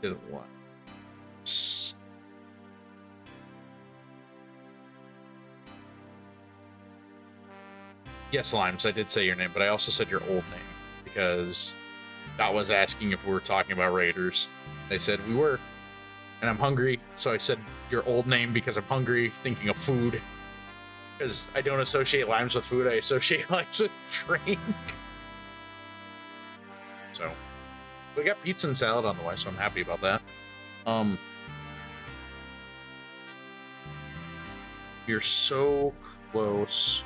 Did a lot. Yes, Limes, I did say your name, but I also said your old name because that was asking if we were talking about Raiders. They said we were, and I'm hungry, so I said your old name because I'm hungry, thinking of food. Because I don't associate Limes with food, I associate Limes with drink. So, we got pizza and salad on the way, so I'm happy about that. You're so close.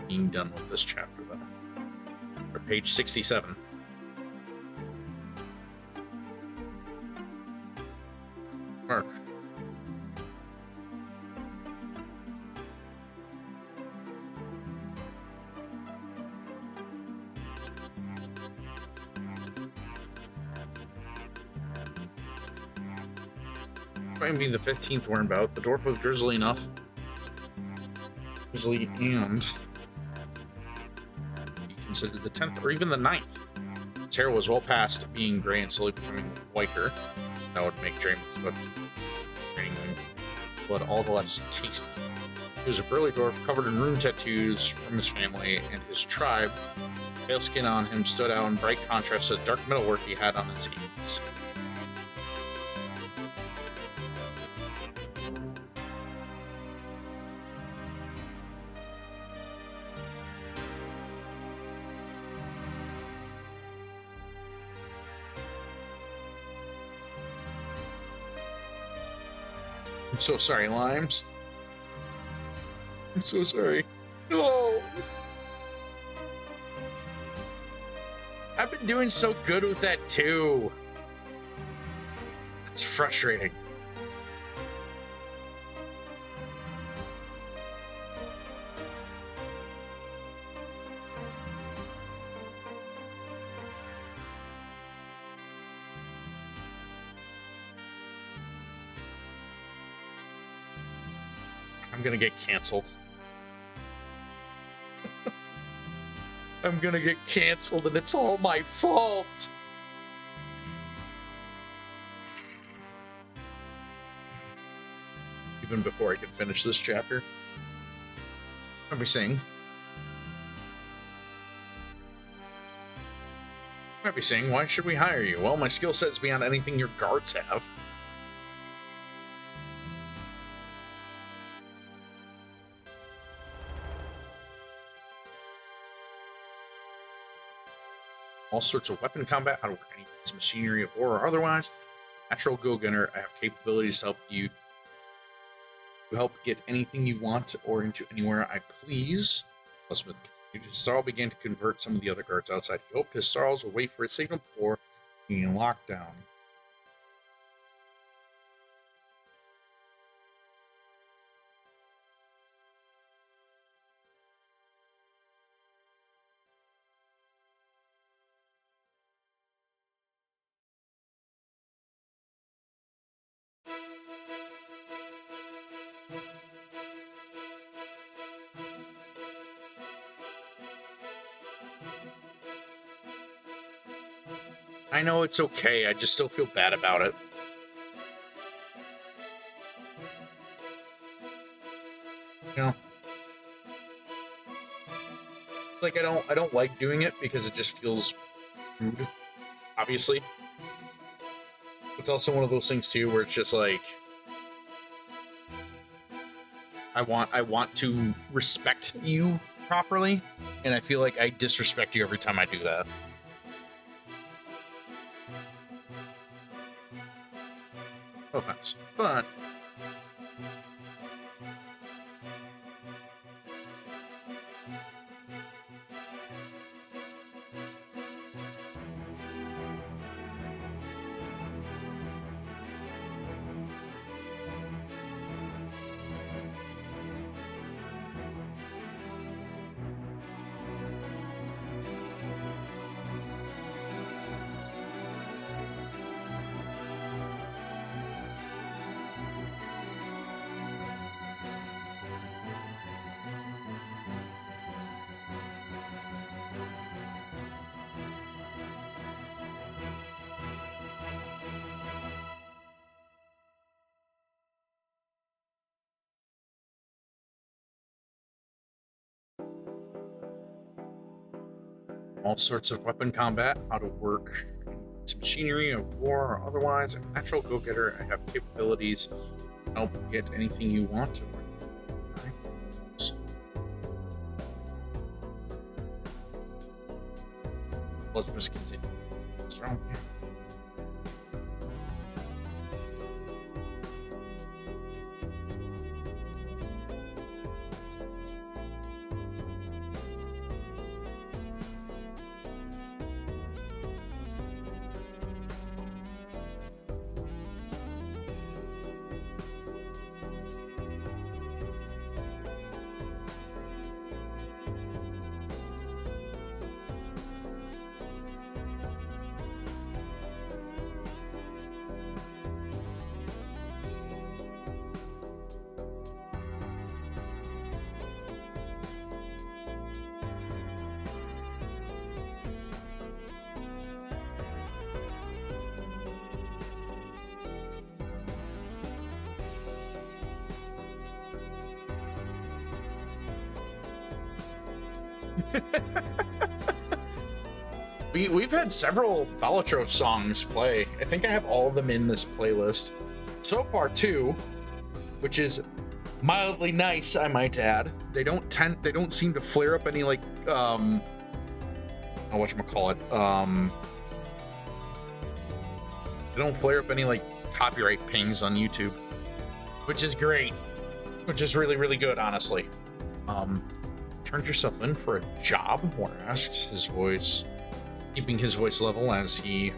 Being done with this chapter, though. Or page 67. Mark. Might be the 15th we're about. The dwarf was grizzly enough. Grizzly and he considered the 10th or even the 9th. His hair was well past being gray and slowly becoming whiter. That would make Draymond's blood all the less tasty. He was a burly dwarf covered in rune tattoos from his family and his tribe. Pale skin on him stood out in bright contrast to the dark metalwork he had on his hands. I'm so sorry, Limes. I'm so sorry. No! I've been doing so good with that, too. It's frustrating. I'm gonna get canceled. I'm gonna get canceled and it's all my fault. Even before I can finish this chapter. What are we saying? Might be saying, why should we hire you? Well, my skill set is beyond anything your guards have. all sorts of weapon combat, how to work any piece of machinery of war or otherwise. Natural go-getter, I have capabilities to help you get anything you want or into anywhere I please. Smith continued. Sarl began to convert some of the other guards outside. He hoped his Sarls would wait for a signal before being locked down. I know it's okay, I just still feel bad about it. You know? Like I don't like doing it because it just feels rude, obviously. It's also one of those things too where it's just like I want to respect you properly, and I feel like I disrespect you every time I do that. No offense, but all sorts of weapon combat, how to work some machinery of war or otherwise. I'm a natural go-getter. I have capabilities to help get anything you want to. Let's just continue. Strong. We've had several Balatro songs play. I think I have all of them in this playlist so far too, which is mildly nice, I might add. They don't seem to flare up any like whatchamacallit, they don't flare up any like copyright pings on YouTube, which is great, which is really, really good, honestly. Turned yourself in for a job? Moore asked, his voice keeping his voice level as he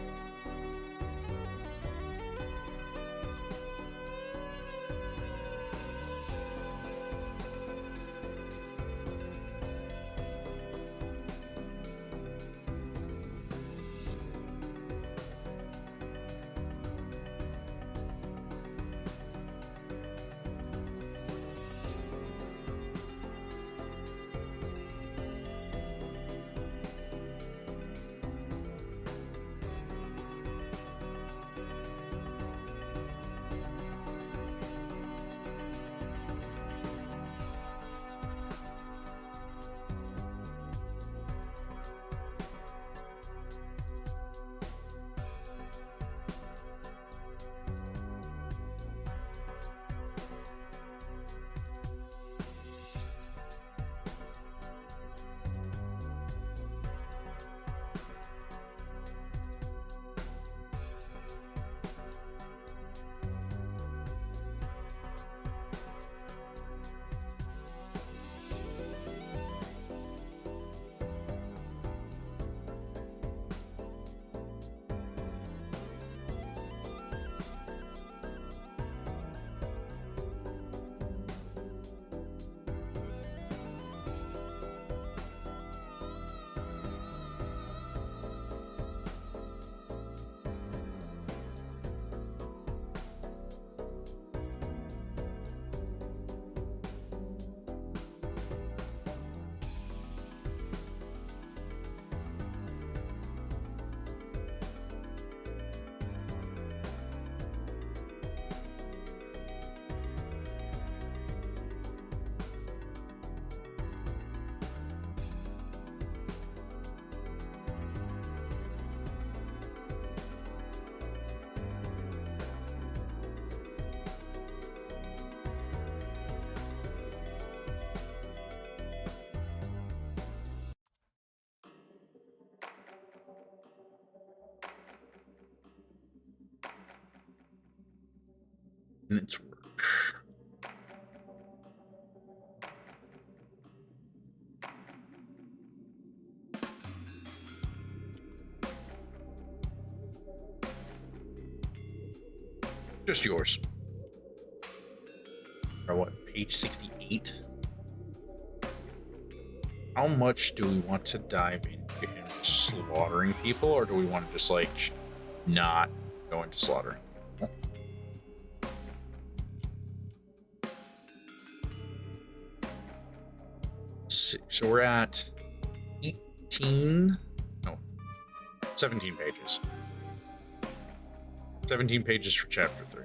in its work. Just yours. Or what? Page 68? How much do we want to dive into him slaughtering people, or do we want to just, like, not go into slaughtering people? Let's see. So we're at 18... No. 17 pages. 17 pages for chapter 3.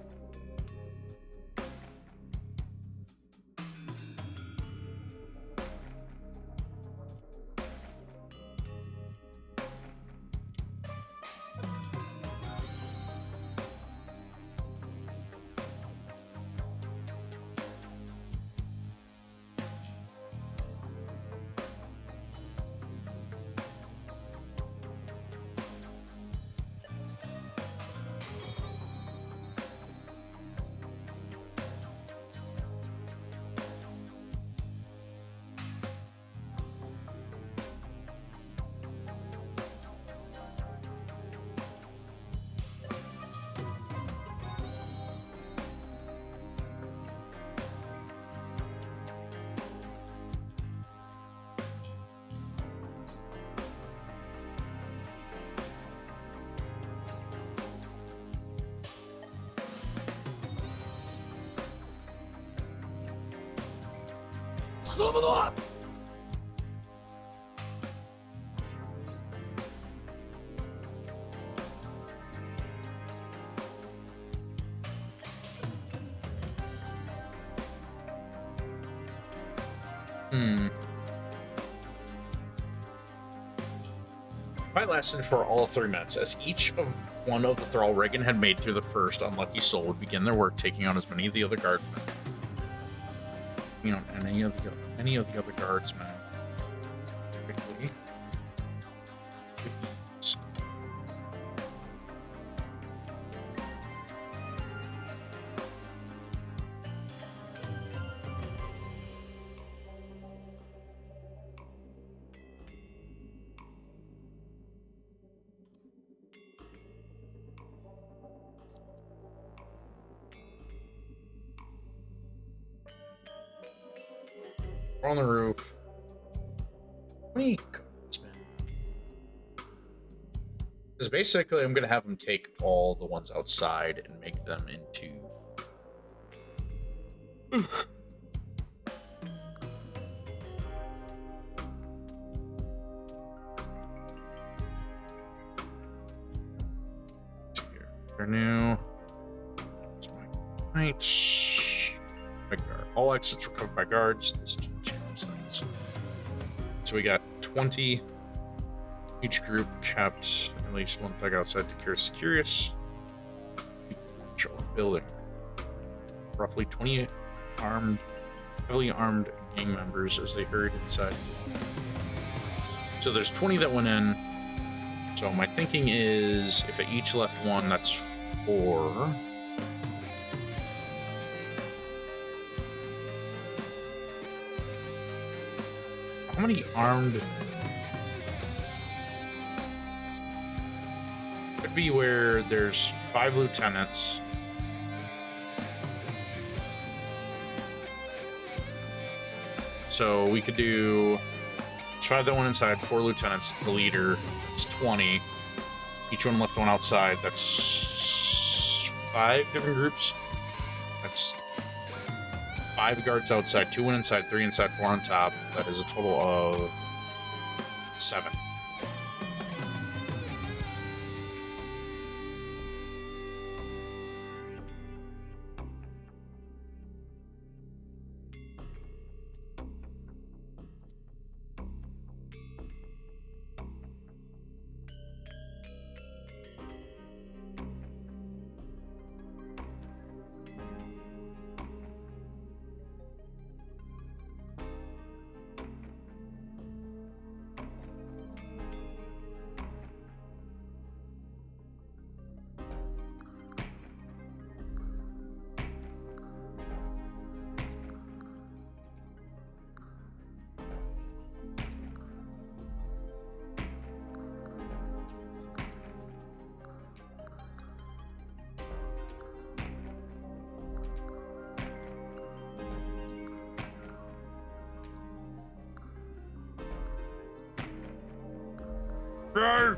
Fight lasted for all of 3 minutes, as each of one of the thrall Reagan had made through the first unlucky soul would begin their work taking on as many of the other guardsmen. Any of the other guardsmen. Quickly. We're on the roof. How many guardsmen? Because basically, I'm going to have them take all the ones outside and make them into... Here. They're new. That's my knights. All exits were covered by guards. This changes things. So we got 20. Each group kept at least one thug outside to cure curious. Control the building. Roughly 20 heavily armed gang members as they hurried inside. So there's 20 that went in. So my thinking is if they each left one, that's 4. How many armed? Could be where there's 5 lieutenants. So we could do 5 that went inside, 4 lieutenants, the leader. It's 20. Each one left one outside. That's 5 different groups. That's 5 guards outside, 2 went inside, 3 inside, 4 on top. That is a total of 7. Go!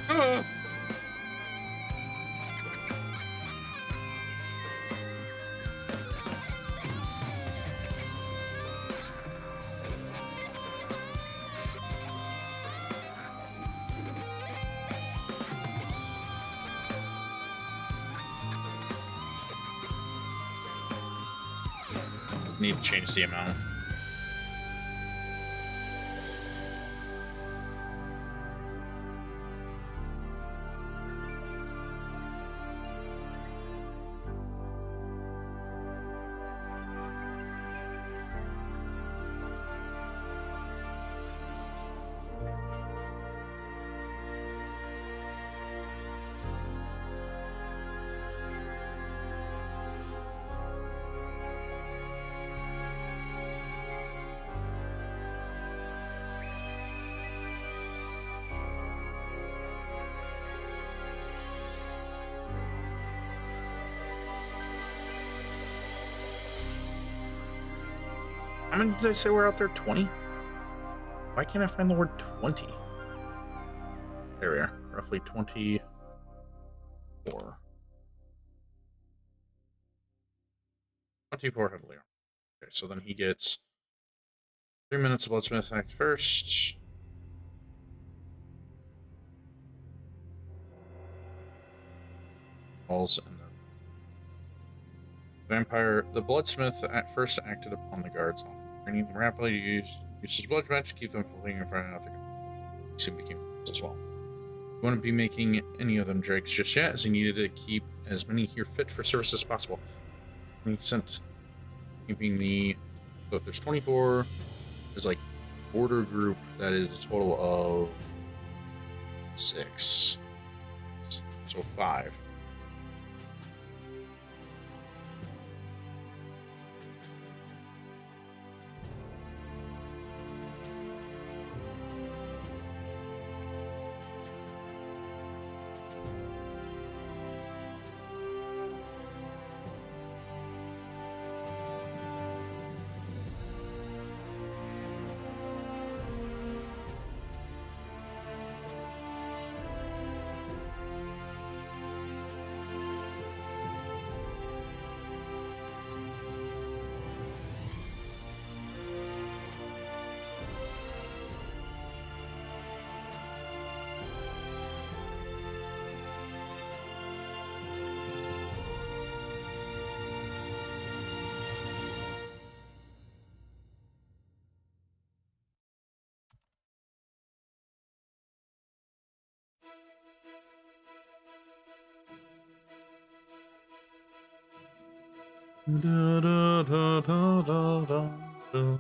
Ah! Need to change the amount. How many did I say were out there? 20? Why can't I find the word 20? There we are. Roughly 24. 24 heavily. Okay, so then he gets 3 minutes of Bloodsmith Act first. Balls and the vampire. The Bloodsmith at first acted upon the guards, training them rapidly to use his bloodsmith to keep them from fleeing and finding out the he soon became famous as well. He wouldn't be making any of them drakes just yet, as he needed to keep as many here fit for service as possible. And he sent keeping the so if there's 24, there's like order group that is a total of 6. So 5. Da, da, da, da, da, da, da.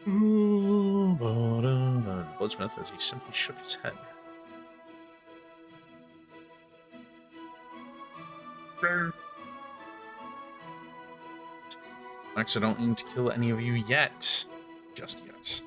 Ooh, ba, da, da. Bloodsmith, as he simply shook his head. Max, I don't aim to kill any of you yet. Just yet.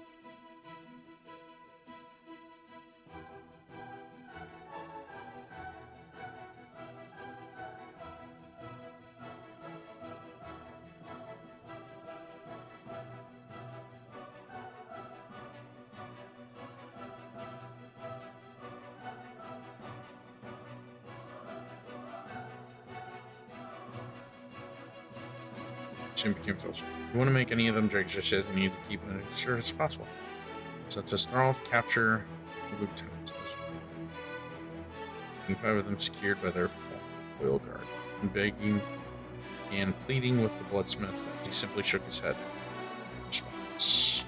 Soon became closer. If you want to make any of them drakes just yet, you need to keep them as short as possible. Such as Thrall to capture the lieutenants as well. Keeping 5 of them secured by their loyal guard. And begging and pleading with the Bloodsmith as he simply shook his head. Response.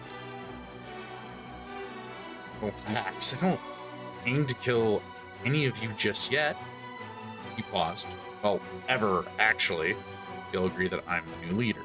Relax. I don't aim to kill any of you just yet. He paused. Well, ever, actually. You'll agree that I'm the new leader.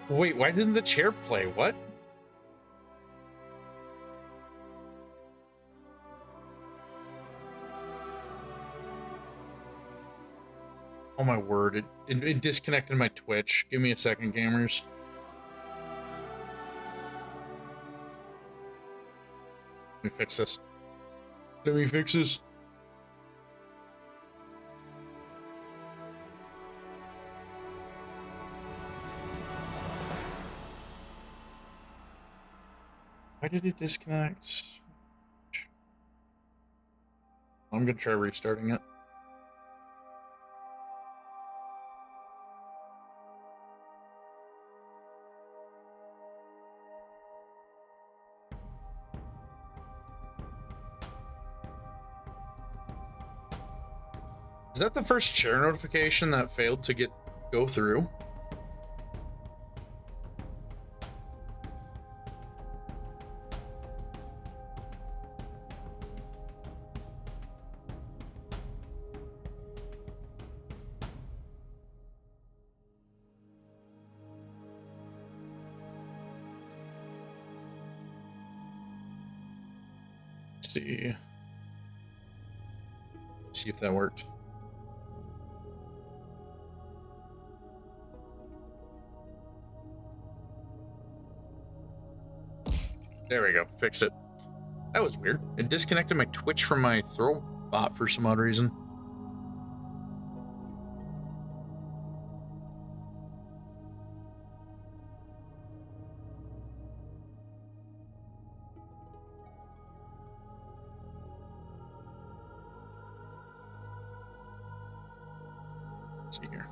Wait, why didn't the chair play? What? Oh my word, it disconnected my Twitch. Give me a second, gamers. Let me fix this. Let me fix this. Why did it disconnect? I'm gonna try restarting it. Is that the first chair notification that failed to go through? Let's see. See if that worked. There we go. Fixed it. That was weird. It disconnected my Twitch from my throw bot for some odd reason. Let's see here.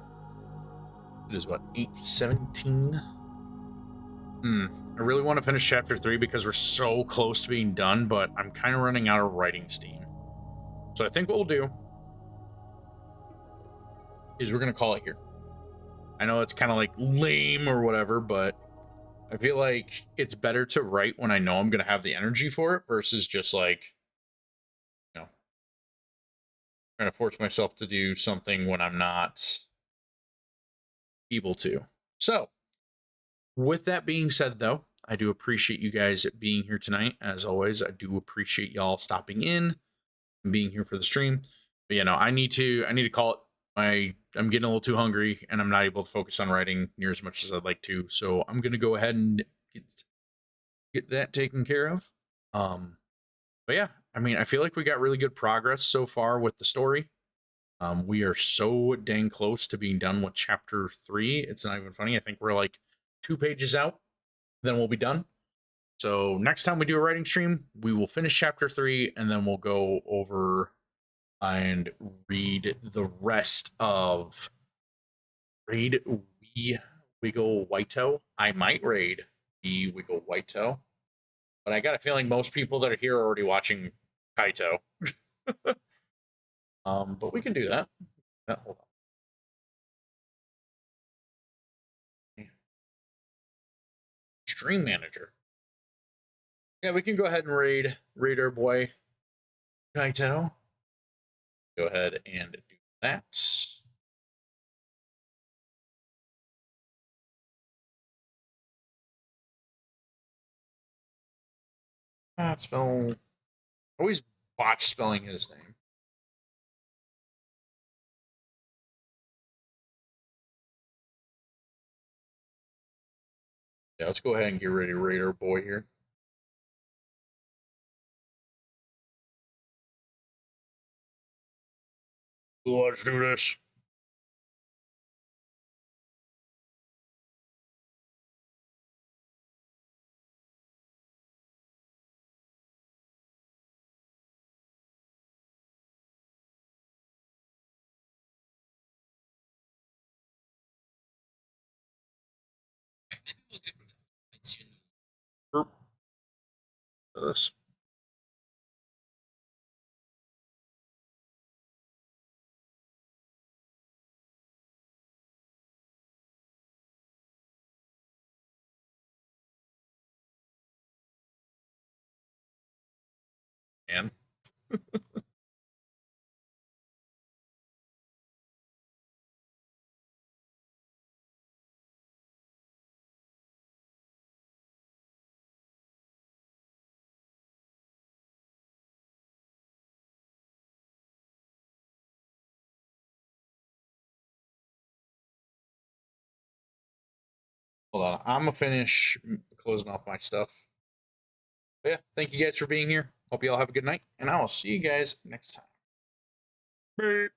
It is what, 8:17? I really want to finish chapter 3 because we're so close to being done, but I'm kind of running out of writing steam. So I think what we'll do is we're going to call it here. I know it's kind of like lame or whatever, but I feel like it's better to write when I know I'm going to have the energy for it versus just like, you know, trying to force myself to do something when I'm not able to. So, with that being said, though, I do appreciate you guys being here tonight. As always, I do appreciate y'all stopping in and being here for the stream. But I need to call it. I'm getting a little too hungry and I'm not able to focus on writing near as much as I'd like to. So I'm gonna go ahead and get that taken care of. But yeah, I mean, I feel like we got really good progress so far with the story. We are so dang close to being done with chapter 3. It's not even funny. I think we're like 2 pages out, then we'll be done. So next time we do a writing stream, we will finish chapter 3 and then we'll go over and read the rest of Raid We Wiggle Whiteo. I might raid We Wiggle Whiteo, but I got a feeling most people that are here are already watching Kaito. But we can do that. Hold on. Stream manager. Yeah, we can go ahead and raid our boy Kaito. Go ahead and do that. Spell. Always botch spelling his name. Yeah, let's go ahead and get ready to raid our boy here. Let's do this. This. And hold on, I'm gonna finish closing off my stuff. But yeah, thank you guys for being here. Hope you all have a good night, and I will see you guys next time. Bye.